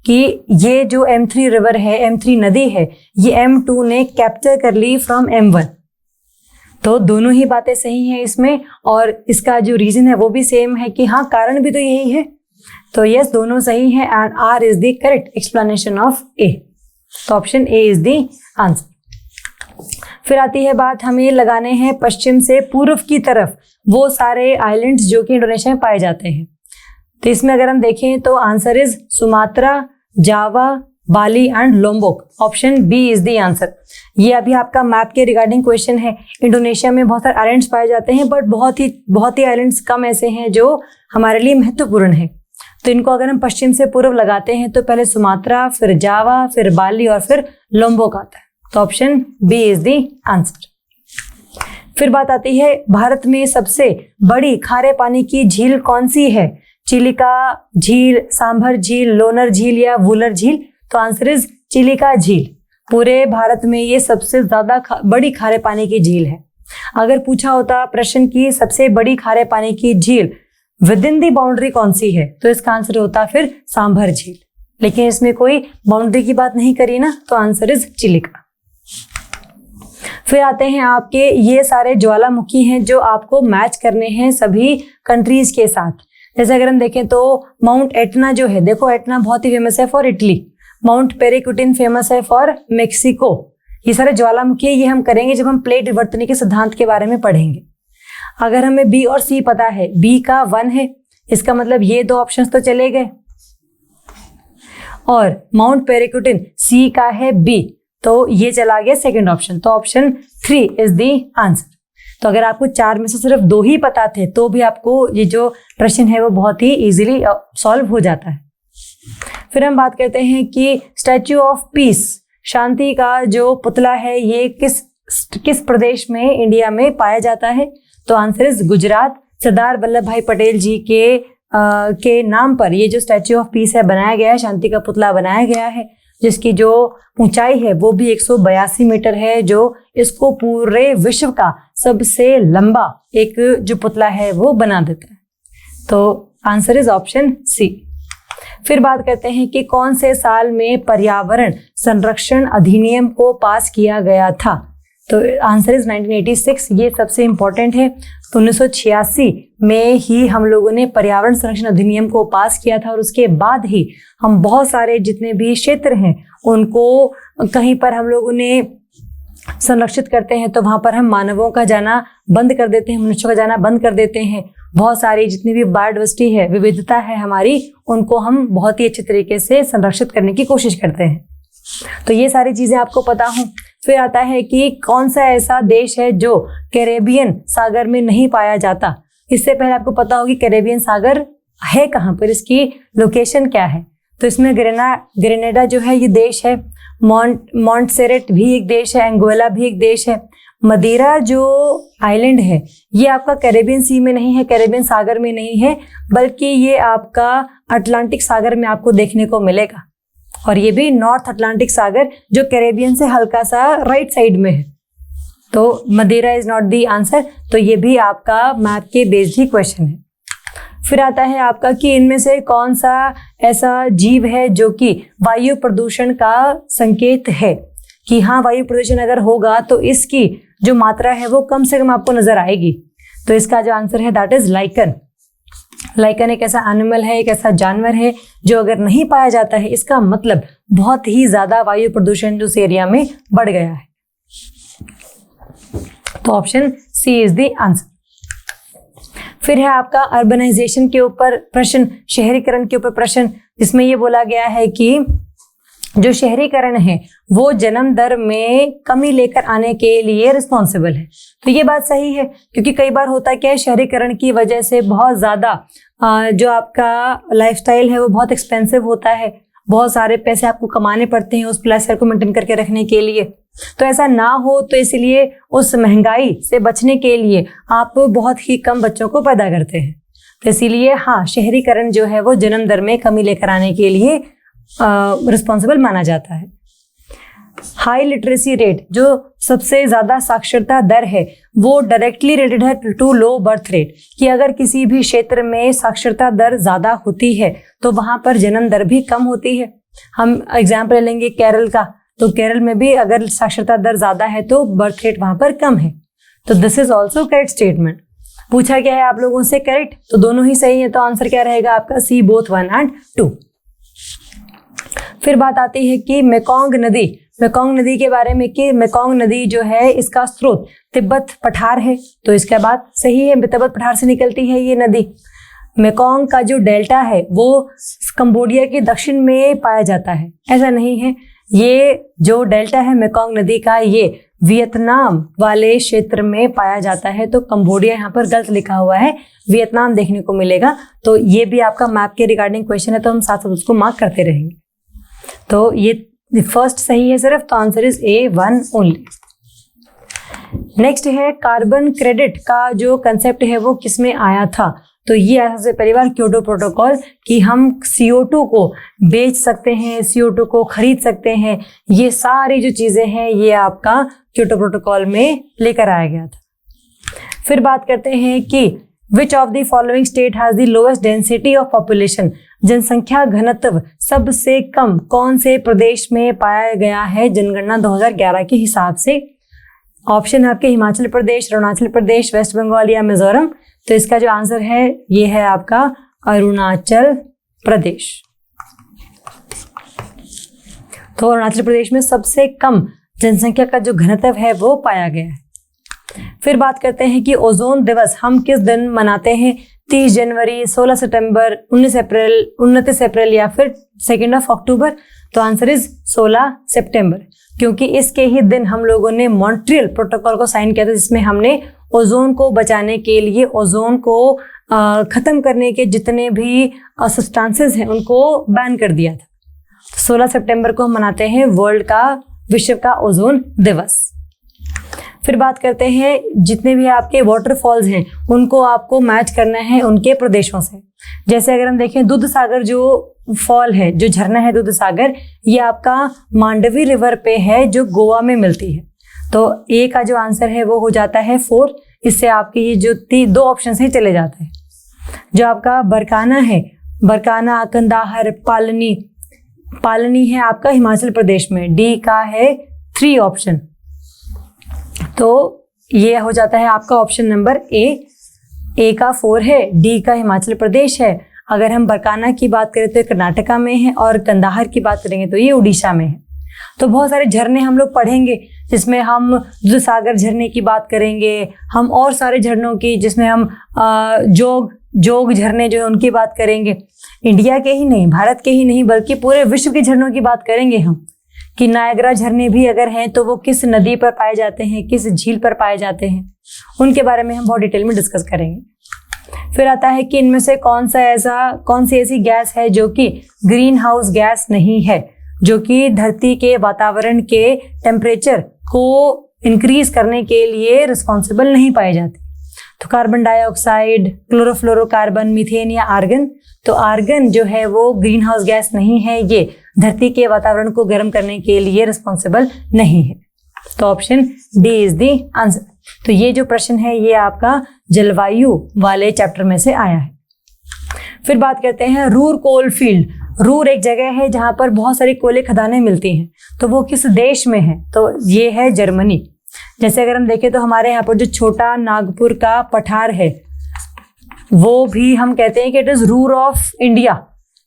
कि ये जो M3 रिवर है, M3 नदी है, ये M2 ने कैप्चर कर ली फ्रॉम M1। तो दोनों ही बातें सही हैं इसमें, और इसका जो रीजन है वो भी सेम है कि हाँ कारण भी तो यही है। तो यस, दोनों सही हैं and R is the correct explanation of A. तो option A is the answer. फिर आती है बात, हमें लगाने हैं पश्चिम से पूर्व की तरफ वो सारे आइलैंड्स जो कि इंडोनेशिया में पाए जाते हैं। तो इसमें अगर हम देखें तो answer is Sumatra, Java, Bali and Lombok. Option B is the answer. ये अभी आपका मैप के रिगार्डिंग क्वेश्चन है। इंडोनेशिया में बहुत सारे आइलैंड्स पाए जाते हैं, बट बहुत ही आइलैंड्स कम ऐसे हैं जो हमारे लिए महत्वपूर्ण है। तो इनको अगर हम पश्चिम से पूर्व लगाते हैं तो पहले सुमात्रा, फिर जावा, फिर बाली और फिर लोम्बोक आता है। तो option B is the answer. फिर बात आती है भारत में सबसे बड़ी खारे पानी की झील कौन सी है? चिलिका झील, सांभर झील, लोनर झील या वुलर झील? तो आंसर इज चिलिका झील। पूरे भारत में ये सबसे ज्यादा बड़ी खारे पानी की झील है। अगर पूछा होता प्रश्न की सबसे बड़ी खारे पानी की झील विद इन दी बाउंड्री कौन सी है, तो इसका आंसर होता फिर सांभर झील। लेकिन इसमें कोई बाउंड्री की बात नहीं करी ना, तो आंसर इज चिलिका। फिर आते हैं आपके ये सारे ज्वालामुखी हैं जो आपको मैच करने हैं सभी कंट्रीज के साथ। जैसे अगर हम देखें तो माउंट एटना जो है, देखो एटना बहुत ही फेमस है फॉर इटली, माउंट पेरिकुटिन फेमस है फॉर मेक्सिको। ये सारे ज्वालामुखी ये हम करेंगे जब हम प्लेट विवर्तन के सिद्धांत के बारे में पढ़ेंगे। अगर हमें बी और सी पता है, बी का 1 है, इसका मतलब ये 2 ऑप्शंस तो चले गए, और माउंट पेरिकुटिन सी का है बी, तो ये चला गया सेकंड ऑप्शन। तो ऑप्शन 3 इज द आंसर। तो अगर आपको 4 में से सिर्फ 2 ही पता थे तो भी आपको ये जो प्रश्न है वो बहुत ही इजीली सॉल्व हो जाता है। फिर हम बात करते हैं कि स्टैच्यू ऑफ पीस, शांति का जो पुतला है, ये किस प्रदेश में इंडिया में पाया जाता है? तो आंसर इज गुजरात। सरदार वल्लभ भाई पटेल जी के नाम पर ये जो स्टैच्यू ऑफ पीस है बनाया गया है, शांति का पुतला बनाया गया है, जिसकी जो ऊंचाई है वो भी 182 मीटर है, जो इसको पूरे विश्व का सबसे लंबा एक जो पुतला है वो बना देता है। तो आंसर इज ऑप्शन सी। फिर बात करते हैं कि कौन से साल में पर्यावरण संरक्षण अधिनियम को पास किया गया था? तो आंसर इज 1986। ये सबसे इंपॉर्टेंट है। तो 1986 में ही हम लोगों ने पर्यावरण संरक्षण अधिनियम को पास किया था, और उसके बाद ही हम बहुत सारे जितने भी क्षेत्र हैं उनको कहीं पर हम लोगों ने संरक्षित करते हैं तो वहां पर हम मानवों का जाना बंद कर देते हैं, मनुष्यों का जाना बंद कर देते हैं। बहुत सारी जितनी भी बायोडाइवर्सिटी है, विविधता है हमारी, उनको हम बहुत ही अच्छे तरीके से संरक्षित करने की कोशिश करते हैं। तो ये सारी चीजें आपको पता हो। फिर आता है कि कौन सा ऐसा देश है जो कैरेबियन सागर में नहीं पाया जाता? इससे पहले आपको पता होगी कैरेबियन सागर है कहाँ पर, इसकी लोकेशन क्या है? तो इसमें ग्रेनेडा जो है ये देश है, मॉन्टसेरेट भी एक देश है, एंगोला भी एक देश है। मदीरा जो आइलैंड है ये आपका कैरेबियन सी में नहीं है, कैरेबियन सागर में नहीं है, बल्कि ये आपका अटलांटिक सागर में आपको देखने को मिलेगा, और ये भी नॉर्थ अटलांटिक सागर जो कैरेबियन से हल्का सा राइट साइड में है। तो मदीरा इज नॉट दी आंसर। तो ये भी आपका मैप के बेस्ड ही क्वेश्चन है। फिर आता है आपका कि इनमें से कौन सा ऐसा जीव है जो कि वायु प्रदूषण का संकेत है, कि हाँ वायु प्रदूषण अगर होगा तो इसकी जो मात्रा है वो कम से कम आपको नजर आएगी। तो इसका जो आंसर है दैट इज लाइकन। लाइकन एक ऐसा एनिमल है, एक ऐसा जानवर है जो अगर नहीं पाया जाता है, इसका मतलब बहुत ही ज्यादा वायु प्रदूषण उस एरिया में बढ़ गया है। तो option C is the answer. फिर है आपका अर्बनाइजेशन के ऊपर प्रश्न, शहरीकरण के ऊपर प्रश्न, जिसमें ये बोला गया है कि जो शहरीकरण है वो जन्म दर में कमी लेकर आने के लिए रिस्पॉन्सिबल है। तो ये बात सही है, क्योंकि कई बार होता क्या है, शहरीकरण की वजह से बहुत ज्यादा जो आपका लाइफस्टाइल है वो बहुत एक्सपेंसिव होता है, बहुत सारे पैसे आपको कमाने पड़ते हैं उस लाइफस्टाइल को मेंटेन करके रखने के लिए। तो ऐसा ना हो, तो इसलिए उस महंगाई से बचने के लिए आप बहुत ही कम बच्चों को पैदा करते हैं। तो इसीलिए हाँ, शहरीकरण जो है वो जन्म दर में कमी लेकर आने के लिए रिस्पॉन्सिबल माना जाता है। हाई लिटरेसी रेट, जो सबसे ज्यादा साक्षरता दर है, वो डायरेक्टली रिलेटेड है टू लो बर्थ रेट, कि अगर किसी भी क्षेत्र में साक्षरता दर ज्यादा होती है तो वहां पर जन्म दर भी कम होती है। हम एग्जाम्पल लेंगे केरल का, तो केरल में भी अगर साक्षरता दर ज्यादा है तो बर्थ रेट वहां पर कम है। तो this is also correct statement. पूछा गया है आप लोगों से करेक्ट, तो दोनों ही सही है। तो आंसर क्या रहेगा आपका? सी, बोथ 1 and 2। फिर बात आती है कि मेकोंग नदी के बारे में, कि मेकोंग नदी जो है इसका स्रोत तिब्बत पठार है। तो इसके बाद सही है, तिब्बत पठार से निकलती है ये नदी। मेकोंग का जो डेल्टा है वो कंबोडिया के दक्षिण में पाया जाता है, ऐसा नहीं है। ये जो डेल्टा है मेकोंग नदी का, ये वियतनाम वाले क्षेत्र में पाया जाता है। तो कंबोडिया यहाँ पर गलत लिखा हुआ है, वियतनाम देखने को मिलेगा। तो ये भी आपका मैप के रिगार्डिंग क्वेश्चन है, तो हम साथ साथ उसको मार्क करते रहेंगे। तो ये फर्स्ट सही है सिर्फ, तो answer is A1 only. Next है कार्बन क्रेडिट का जो कंसेप्ट है वो किस में आया था? तो ये आया सबसे पहली बार क्योटो प्रोटोकॉल, कि हम CO2 को बेच सकते हैं, CO2 को खरीद सकते हैं। ये सारी जो चीजें हैं ये आपका क्योटो प्रोटोकॉल में लेकर आया गया था। फिर बात करते हैं कि which of the following state has the lowest density of population, जनसंख्या घनत्व सबसे कम कौन से प्रदेश में पाया गया है जनगणना 2011 के हिसाब से? ऑप्शन है आपके हिमाचल प्रदेश, अरुणाचल प्रदेश, वेस्ट बंगाल या मिजोरम। तो इसका जो आंसर है ये है आपका अरुणाचल प्रदेश। तो अरुणाचल प्रदेश में सबसे कम जनसंख्या का जो घनत्व है वो पाया गया है। फिर बात करते हैं कि ओजोन दिवस हम किस दिन मनाते हैं? 30 जनवरी, 16 सितंबर, 19 अप्रैल, 29 अप्रैल या फिर 2 अक्टूबर। तो आंसर इज 16 सितंबर, क्योंकि इसके ही दिन हम लोगों ने मॉन्ट्रियल प्रोटोकॉल को साइन किया था, जिसमें हमने ओजोन को बचाने के लिए, ओजोन को खत्म करने के जितने भी सब्सटेंसेस हैं उनको बैन कर दिया था। 16 सितंबर को हम मनाते हैं विश्व का ओजोन दिवस। फिर बात करते हैं जितने भी आपके वाटरफॉल्स हैं उनको आपको मैच करना है उनके प्रदेशों से। जैसे अगर हम देखें दूध सागर जो फॉल है, जो झरना है दूध सागर, ये आपका मांडवी रिवर पे है जो गोवा में मिलती है। तो ए का जो आंसर है वो हो जाता है 4। इससे आपके ये जो 2 ऑप्शन है चले जाते हैं। जो आपका बरकाना है, बरकाना, कंदाहर, पालनी है आपका हिमाचल प्रदेश में, डी का है 3 ऑप्शन। तो ये हो जाता है आपका ऑप्शन नंबर ए का 4 है, डी का हिमाचल प्रदेश है। अगर हम बरकाना की बात करें तो कर्नाटका में है, और कंदाहर की बात करेंगे तो ये उड़ीसा में है। तो बहुत सारे झरने हम लोग पढ़ेंगे, जिसमें हम दूध सागर झरने की बात करेंगे, हम और सारे झरनों की, जिसमें हम जोग झरने जो है उनकी बात करेंगे। इंडिया के ही नहीं, भारत के ही नहीं, बल्कि पूरे विश्व के झरनों की बात करेंगे हम, कि नायग्रा झरने भी अगर हैं तो वो किस नदी पर पाए जाते हैं, किस झील पर पाए जाते हैं, उनके बारे में हम बहुत डिटेल में डिस्कस करेंगे। फिर आता है कि इनमें से कौन सी ऐसी गैस है जो कि ग्रीन हाउस गैस नहीं है, जो कि धरती के वातावरण के टेम्परेचर को इंक्रीज करने के लिए रिस्पॉन्सिबल नहीं पाई जाती। तो कार्बन डाइऑक्साइड, क्लोरोफ्लोरोकार्बन, मीथेन या आर्गन। तो आर्गन जो है वो ग्रीन हाउस गैस नहीं है, ये धरती के वातावरण को गर्म करने के लिए रिस्पॉन्सिबल नहीं है। तो option D is the answer. तो ये जो प्रश्न है ये आपका जलवायु वाले चैप्टर में से आया है। फिर बात करते हैं रूर कोल फील्ड। रूर एक जगह है जहां पर बहुत सारी कोयले खदानें मिलती हैं, तो वो किस देश में है? तो ये है जर्मनी। जैसे अगर हम देखें तो हमारे यहाँ पर जो छोटा नागपुर का पठार है वो भी हम कहते हैं कि it is Ruhr of India,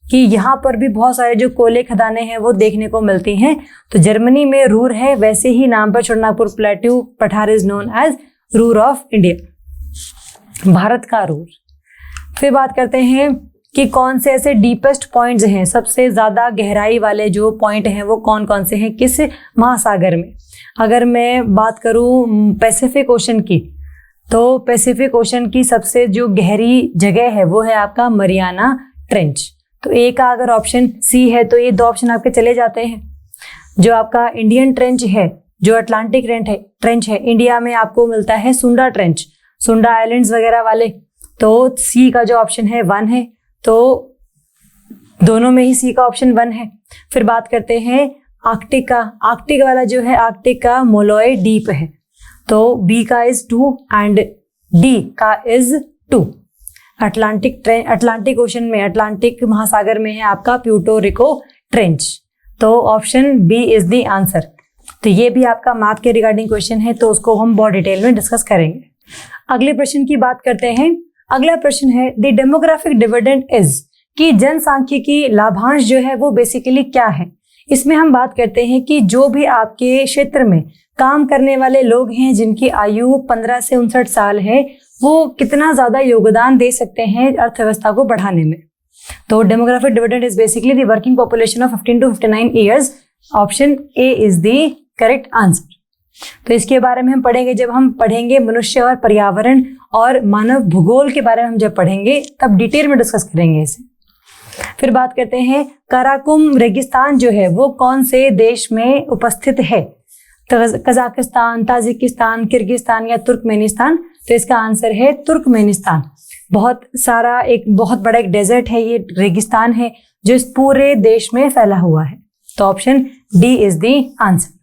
कि यहाँ पर भी बहुत सारे जो कोयले खदानें हैं वो देखने को मिलती हैं। तो जर्मनी में रूर है, वैसे ही नाम पर छोटा नागपुर प्लेट्यू पठार is known as Ruhr of India, Bharat का रूर। फिर बात करते हैं कि कौन से ऐसे डीपेस्ट पॉइंट्स हैं, सबसे ज्यादा गहराई वाले जो पॉइंट हैं वो कौन कौन से हैं किस महासागर में। अगर मैं बात करूं पैसिफिक ओशन की, तो पैसिफिक ओशन की सबसे जो गहरी जगह है वो है आपका मरियाना ट्रेंच। तो ए का अगर ऑप्शन सी है तो ये 2 ऑप्शन आपके चले जाते हैं। जो आपका इंडियन ट्रेंच है, जो अटलांटिक ट्रेंच है, इंडिया में आपको मिलता है सुंडा ट्रेंच, सुंडा आइलैंड्स वगैरह वाले। तो सी का जो ऑप्शन है 1 है, तो दोनों में ही सी का ऑप्शन 1 है। फिर बात करते हैं आर्कटिक का। आर्कटिक वाला जो है, आर्कटिक का मोलोय डीप है, तो बी का इज 2 एंड डी का इज 2। अटलांटिक ओशन में, अटलांटिक महासागर में है आपका प्यूर्टो रिको ट्रेंच। तो option B is the answer. तो ये भी आपका मैप के रिगार्डिंग क्वेश्चन है, तो उसको हम बहुत डिटेल में डिस्कस करेंगे। अगले प्रश्न की बात करते हैं। अगला प्रश्न है द डेमोग्राफिक डिविडेंड इज, कि जनसांख्यिकी लाभांश जो है वो बेसिकली क्या है। इसमें हम बात करते हैं कि जो भी आपके क्षेत्र में काम करने वाले लोग हैं जिनकी आयु 15 से 59 साल है, वो कितना ज़्यादा योगदान दे सकते हैं अर्थव्यवस्था को बढ़ाने में। तो demographic dividend is basically the working population of 15 to 59 years. Option A is the correct answer. तो इसके बारे में हम पढ़ेंगे जब हम पढ़ेंगे मनुष्य और पर्यावरण और मानव भूगोल के बारे में हम जब पढ़ेंगे तब डिटेल में डिस्कस करेंगे इसे। फिर बात करते हैं कराकुम रेगिस्तान जो है वो कौन से देश में उपस्थित है? कजाकिस्तान, ताजिकिस्तान, किर्गिस्तान या तुर्कमेनिस्तान? तो इसका आंसर है तुर्कमेनिस्तान। बहुत सारा एक बहुत बड़ा एक डेजर्ट है, ये रेगिस्तान है जो इस पूरे देश में फैला हुआ है। तो option D is the answer.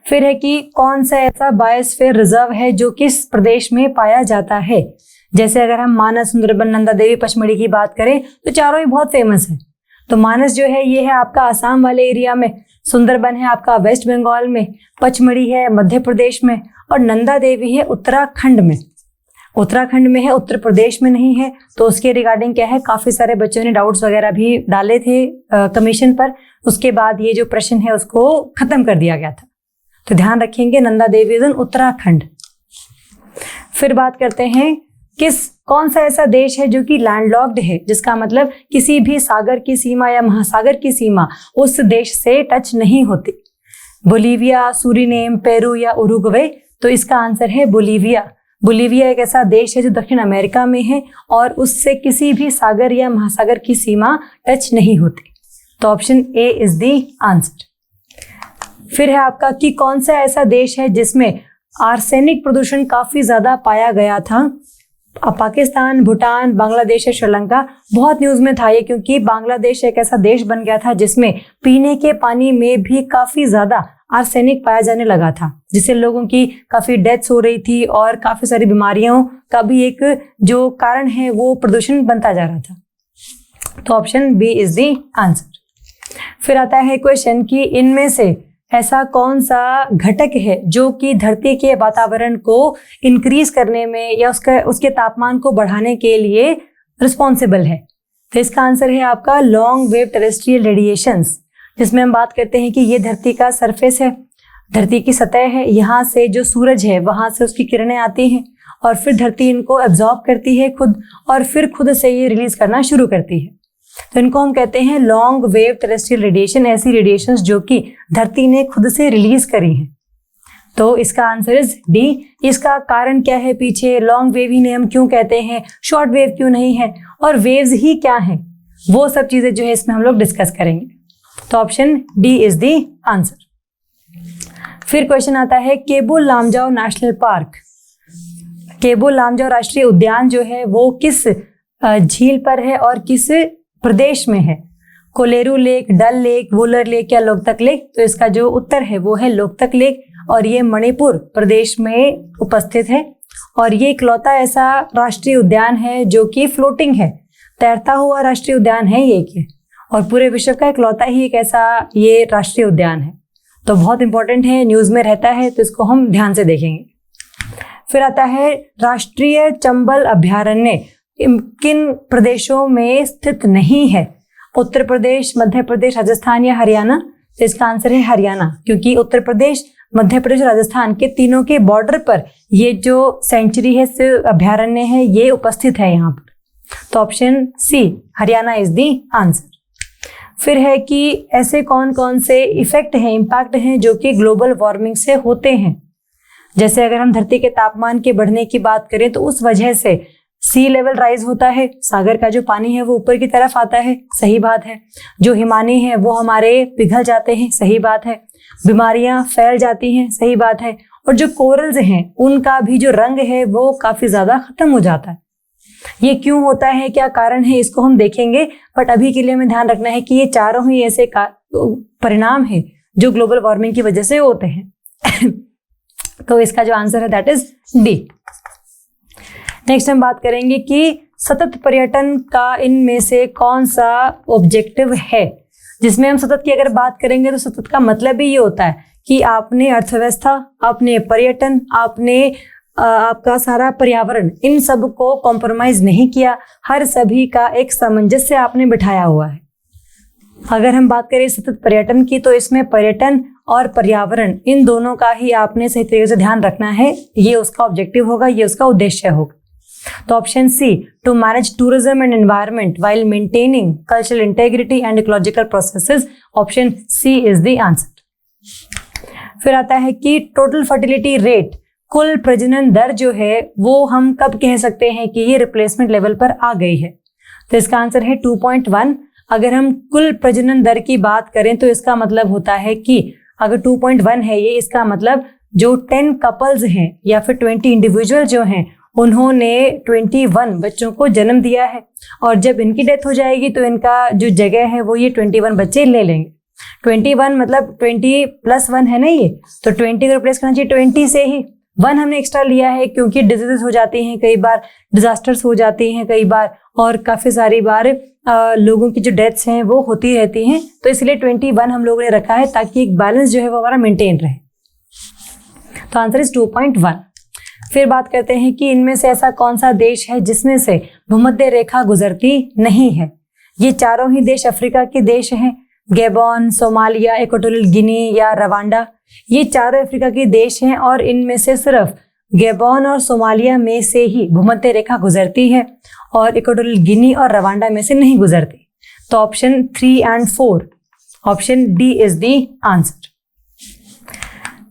फिर है कि कौन सा ऐसा बायोस्फीयर रिजर्व है जो किस प्रदेश में पाया जाता है? जैसे अगर हम मानस, सुंदरबन, नंदा देवी, पचमढ़ी की बात करें तो चारों ही बहुत फेमस है। तो मानस जो है ये है आपका आसाम वाले एरिया में, सुंदरबन है आपका वेस्ट बंगाल में, पचमढ़ी है मध्य प्रदेश में और नंदा देवी है उत्तराखंड में। उत्तराखंड में है, उत्तर प्रदेश में नहीं है। तो उसके रिगार्डिंग क्या है, काफी सारे बच्चों ने डाउट्स वगैरह भी डाले थे कमीशन पर। उसके बाद ये जो प्रश्न है उसको खत्म कर दिया गया था। तो ध्यान रखेंगे नंदा देवी इज इन उत्तराखंड। फिर बात करते हैं कौन सा ऐसा देश है जो कि लैंडलॉक्ड है, जिसका मतलब किसी भी सागर की सीमा या महासागर की सीमा उस देश से टच नहीं होती? बोलीविया, सूरीनेम, पेरू या उरुग्वे? तो इसका आंसर है बोलीविया। बोलीविया एक ऐसा देश है जो दक्षिण अमेरिका में है और उससे किसी भी सागर या महासागर की सीमा टच नहीं होती। तो option A is the answer. फिर है आपका कि कौन सा ऐसा देश है जिसमें आर्सेनिक प्रदूषण काफी ज्यादा पाया गया था? पाकिस्तान, भूटान, बांग्लादेश या श्रीलंका? बहुत न्यूज में था ये, क्योंकि बांग्लादेश एक ऐसा देश बन गया था जिसमें पीने के पानी में भी काफी ज्यादा आर्सेनिक पाया जाने लगा था, जिससे लोगों की काफी डेथ्स हो रही थी और काफी सारी बीमारियों का भी एक जो कारण है वो प्रदूषण बनता जा रहा था। तो option B is the answer. फिर आता है क्वेश्चन कि इनमें से ऐसा कौन सा घटक है जो कि धरती के वातावरण को इंक्रीज करने में या उसके तापमान को बढ़ाने के लिए रिस्पॉन्सिबल है? तो इसका आंसर है आपका लॉन्ग वेव टेरेस्ट्रियल रेडिएशंस, जिसमें हम बात करते हैं कि ये धरती का सरफेस है, धरती की सतह है, यहाँ से जो सूरज है वहां से उसकी किरणें आती हैं और फिर धरती इनको एब्जॉर्ब करती है खुद और फिर खुद से ये रिलीज करना शुरू करती है। तो इनको हम कहते हैं लॉन्ग वेव टेरेस्ट्रियल रेडिएशन, ऐसी रेडिएशंस जो कि धरती ने खुद से रिलीज करी हैं। तो इसका आंसर इज डी। इसका कारण क्या है पीछे? लॉन्ग वेव ही ने हम क्यों कहते हैं, शॉर्ट वेव क्यों नहीं है, और वेव्स ही क्या हैं, वो सब चीजें जो है इसमें हम लोग डिस्कस करेंगे। तो option D is the answer. फिर क्वेश्चन आता है केबुल लामजाओ नेशनल पार्क, केबुल लामजाओ राष्ट्रीय उद्यान जो है वो किस झील पर है और किस प्रदेश में है? कोलेरू लेक, डल लेक, वुलर लेक या लोकतक लेक? तो इसका जो उत्तर है वो है लोकतक लेक और ये मणिपुर प्रदेश में उपस्थित है। और ये इकलौता ऐसा राष्ट्रीय उद्यान है जो कि फ्लोटिंग है, तैरता हुआ राष्ट्रीय उद्यान है ये, और पूरे विश्व का इकलौता ही एक ऐसा ये राष्ट्रीय उद्यान है। तो बहुत इंपॉर्टेंट है, न्यूज में रहता है, तो इसको हम ध्यान से देखेंगे। फिर आता है राष्ट्रीय चंबल अभयारण्य किन प्रदेशों में स्थित नहीं है? उत्तर प्रदेश, मध्य प्रदेश, राजस्थान या हरियाणा? तो इसका आंसर है हरियाणा, क्योंकि उत्तर प्रदेश, मध्य प्रदेश, राजस्थान के तीनों के बॉर्डर पर ये जो सेंचुरी है, अभयारण्य है, ये उपस्थित है यहाँ पर। तो option C Haryana is the answer. फिर है कि ऐसे कौन कौन से इफेक्ट हैं, इम्पैक्ट हैं जो कि ग्लोबल वार्मिंग से होते हैं? जैसे अगर हम धरती के तापमान के बढ़ने की बात करें तो उस वजह से सी लेवल राइज होता है, सागर का जो पानी है वो ऊपर की तरफ आता है, सही बात है। जो हिमानी है वो हमारे पिघल जाते हैं, सही बात है। बीमारियां फैल जाती हैं, सही बात है। और जो कोरल्स हैं उनका भी जो रंग है वो काफी ज्यादा खत्म हो जाता है। ये क्यों होता है, क्या कारण है, इसको हम देखेंगे, बट अभी के लिए हमें ध्यान रखना है कि ये चारों ही ऐसे परिणाम है जो ग्लोबल वार्मिंग की वजह से होते हैं। तो इसका जो आंसर है दैट इज डी। नेक्स्ट हम बात करेंगे कि सतत पर्यटन का इनमें से कौन सा ऑब्जेक्टिव है? जिसमें हम सतत की अगर बात करेंगे तो सतत का मतलब ही ये होता है कि आपने अर्थव्यवस्था, आपने पर्यटन, आपने आपका सारा पर्यावरण, इन सब को कॉम्प्रोमाइज नहीं किया, हर सभी का एक सामंजस्य आपने बिठाया हुआ है। अगर हम बात करें सतत पर्यटन की तो इसमें पर्यटन और पर्यावरण, इन दोनों का ही आपने सही तरीके से ध्यान रखना है। ये उसका ऑब्जेक्टिव होगा, ये उसका उद्देश्य होगा। तो option C, to manage tourism and environment while maintaining cultural integrity and ecological processes, option C is the answer. फिर आता है कि टोटल फर्टिलिटी रेट, कुल प्रजनन दर जो है वो हम कब कह सकते हैं कि ये रिप्लेसमेंट लेवल पर आ गई है? तो इसका आंसर है 2.1। अगर हम कुल प्रजनन दर की बात करें तो इसका मतलब होता है कि अगर 2.1 है ये, इसका मतलब जो 10 कपल्स हैं या फिर 20 इंडिविजुअल जो हैं उन्होंने 21 बच्चों को जन्म दिया है, और जब इनकी डेथ हो जाएगी तो इनका जो जगह है वो ये 21 बच्चे ले लेंगे। 21 मतलब 20 + 1 है ना ये, तो 20 को रिप्लेस करना चाहिए 20 से ही। 1 हमने एक्स्ट्रा लिया है क्योंकि डिजीजेस हो जाती हैं कई बार, डिजास्टर्स हो जाती हैं कई बार, और काफ़ी सारी बार लोगों की जो डेथ्स हैं वो होती रहती हैं, तो इसलिए 21 हम लोगों ने रखा है ताकि एक बैलेंस जो है वो हमारा मेंटेन रहे। तो आंसर इज 2.1। फिर बात करते हैं कि इनमें से ऐसा कौन सा देश है जिसमें से भूमध्य रेखा गुजरती नहीं है? ये चारों ही देश अफ्रीका के देश हैं, गैबोन, सोमालिया, इक्वाटोरियल गिनी या रवांडा। ये चारों अफ्रीका के देश हैं और इनमें से सिर्फ गैबोन और सोमालिया में से ही भूमध्य रेखा गुजरती है और इक्वाटोरियल गिनी और रवांडा में से नहीं गुजरती। तो ऑप्शन 3 और 4, option D is the answer.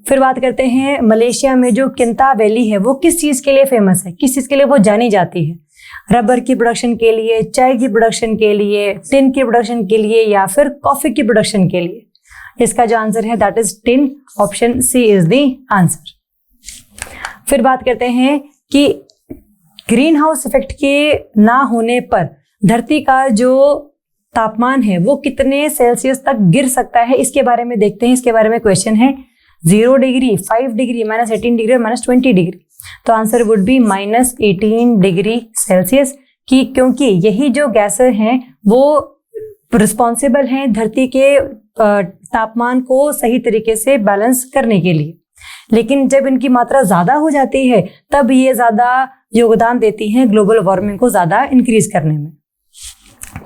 फिर बात करते हैं मलेशिया में जो किंता वैली है वो किस चीज़ के लिए फेमस है, किस चीज़ के लिए वो जानी जाती है? रबर की प्रोडक्शन के लिए, चाय की प्रोडक्शन के लिए, टिन की प्रोडक्शन के लिए या फिर कॉफी की प्रोडक्शन के लिए? इसका जो आंसर है that is tin, option C is the answer. फिर बात करते हैं कि ग्रीन हाउस इफेक्ट के ना होने पर धरती का जो तापमान है वो कितने सेल्सियस तक गिर सकता है, इसके बारे में देखते हैं। इसके बारे में क्वेश्चन है 0 डिग्री, 5 डिग्री, -18 डिग्री और -20 डिग्री। तो answer would be -18 degree Celsius की, क्योंकि यही जो गैसें हैं वो रिस्पॉन्सिबल हैं धरती के तापमान को सही तरीके से बैलेंस करने के लिए। लेकिन जब इनकी मात्रा ज़्यादा हो जाती है तब ये ज़्यादा योगदान देती हैं ग्लोबल वार्मिंग को ज़्यादा इंक्रीज करने में।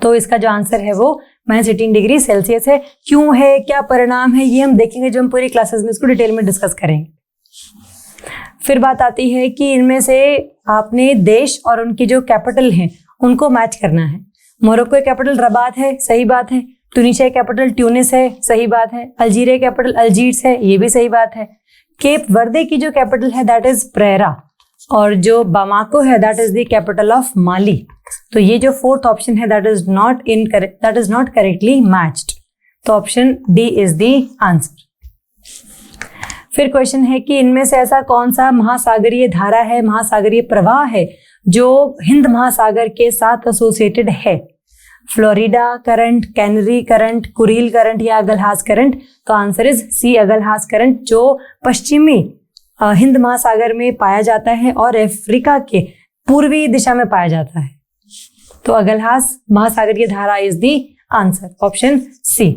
तो इसका जो आंसर है वो -18 डिग्री सेल्सियस है। क्यों है, क्या परिणाम है, ये हम देखेंगे जब हम पूरी क्लासेस में इसको डिटेल में डिस्कस करेंगे। फिर बात आती है कि इनमें से आपने देश और उनकी जो कैपिटल हैं उनको मैच करना है। मोरक्को कैपिटल रबात है, सही बात है। ट्यूनीशिया कैपिटल ट्यूनिस है, सही बात है। अल्जीरिया कैपिटल अल्जीर्स है, ये भी सही बात है। केप वर्दे की जो कैपिटल है दैट इज प्रेरा, और जो बामाको है that is the capital of Mali. तो ये जो 4th ऑप्शन है that is not correctly matched. तो option D is the answer. फिर क्वेश्चन है कि इनमें से ऐसा कौन सा महासागरीय धारा है, महासागरीय प्रवाह है जो हिंद महासागर के साथ एसोसिएटेड है? Florida current, Canary current, Kuril current या अगलहास करंट? तो answer is C, Agulhas current, जो पश्चिमी हिंद महासागर में पाया जाता है और अफ्रीका के पूर्वी दिशा में पाया जाता है। तो अगलहास महासागरीय धारा is the answer, option C.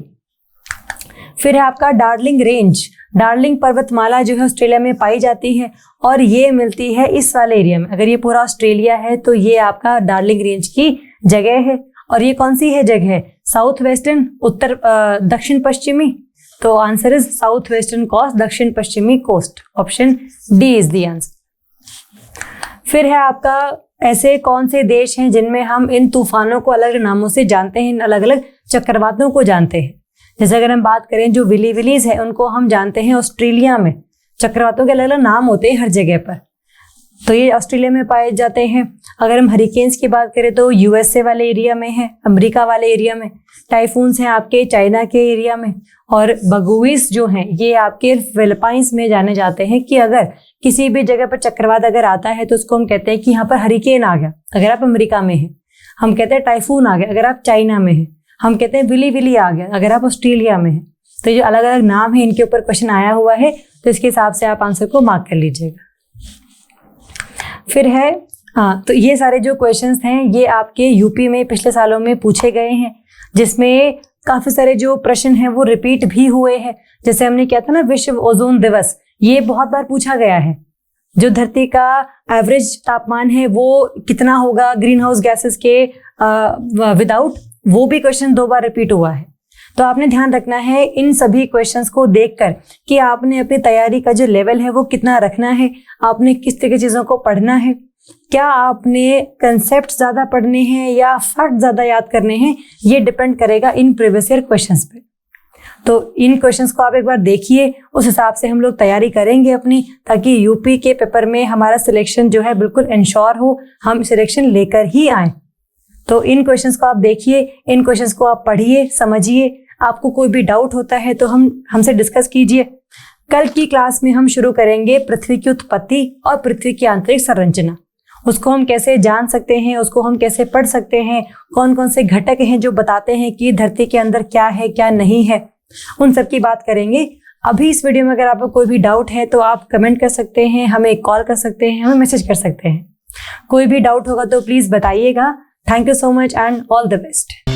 फिर है आपका डार्लिंग रेंज। डार्लिंग पर्वतमाला जो है ऑस्ट्रेलिया में पाई जाती है और ये मिलती है इस वाले एरिया में। अगर ये पूरा ऑस्ट्रेलिया है तो ये आपका डार्लिंग रेंज की जगह है। और ये कौन सी है जगह? साउथ वेस्टर्न, उत्तर दक्षिण पश्चिमी। तो answer is south western coast, दक्षिण पश्चिमी coast, option D is the answer. फिर है आपका ऐसे कौन से देश हैं जिनमें हम इन तूफानों को अलग अलग नामों से जानते हैं, इन अलग अलग चक्रवातों को जानते हैं? जैसे अगर हम बात करें जो विलीज है उनको हम जानते हैं ऑस्ट्रेलिया में। चक्रवातों के अलग अलग नाम होते हैं हर जगह पर, तो ये ऑस्ट्रेलिया में पाए जाते हैं। अगर हम हरिकेन्स की बात करें तो यूएसए वाले एरिया में है, अमेरिका वाले एरिया में। टाइफून्स हैं आपके चाइना के एरिया में। और बगुइस जो हैं ये आपके फिलीपाइंस में जाने जाते हैं कि अगर किसी भी जगह पर चक्रवात अगर आता है तो उसको हम कहते हैं कि यहाँ पर हरिकेन आ गया, अगर आप अमेरिका में हैं। हम कहते हैं टाइफून आ गया अगर आप चाइना में हैं। हम कहते हैं विली आ गया अगर आप ऑस्ट्रेलिया में हैं। तो ये अलग अलग नाम है, इनके ऊपर क्वेश्चन आया हुआ है, तो इसके हिसाब से आप आंसर को मार्क कर लीजिएगा। फिर है तो ये सारे जो क्वेश्चंस हैं ये आपके यूपी में पिछले सालों में पूछे गए हैं, जिसमें काफ़ी सारे जो प्रश्न हैं वो रिपीट भी हुए हैं। जैसे हमने किया था ना विश्व ओजोन दिवस, ये बहुत बार पूछा गया है। जो धरती का एवरेज तापमान है वो कितना होगा ग्रीन हाउस गैसेस के विदाउट, वो भी क्वेश्चन 2 बार रिपीट हुआ है। तो आपने ध्यान रखना है इन सभी क्वेश्चंस को देखकर कि आपने अपनी तैयारी का जो लेवल है वो कितना रखना है, आपने किस तरह की चीज़ों को पढ़ना है, क्या आपने कंसेप्ट ज़्यादा पढ़ने हैं या फैक्ट ज़्यादा याद करने हैं, ये डिपेंड करेगा इन प्रीवियस ईयर क्वेश्चंस पे। तो इन क्वेश्चंस को आप एक बार देखिए, उस हिसाब से हम लोग तैयारी करेंगे अपनी, ताकि यूपी के पेपर में हमारा सिलेक्शन जो है बिल्कुल इंश्योर हो, हम सिलेक्शन लेकर ही आए। तो इन क्वेश्चंस को आप देखिए, इन क्वेश्चंस को आप पढ़िए, समझिए। आपको कोई भी डाउट होता है तो हमसे डिस्कस कीजिए। कल की क्लास में हम शुरू करेंगे पृथ्वी की उत्पत्ति और पृथ्वी की आंतरिक संरचना। उसको हम कैसे जान सकते हैं, उसको हम कैसे पढ़ सकते हैं, कौन कौन से घटक हैं जो बताते हैं कि धरती के अंदर क्या है क्या नहीं है, उन सब की बात करेंगे। अभी इस वीडियो में अगर आपको कोई भी डाउट है तो आप कमेंट कर सकते हैं, हमें कॉल कर सकते हैं, हमें मैसेज कर सकते हैं। कोई भी डाउट होगा तो प्लीज़ बताइएगा। Thank you so much and all the best.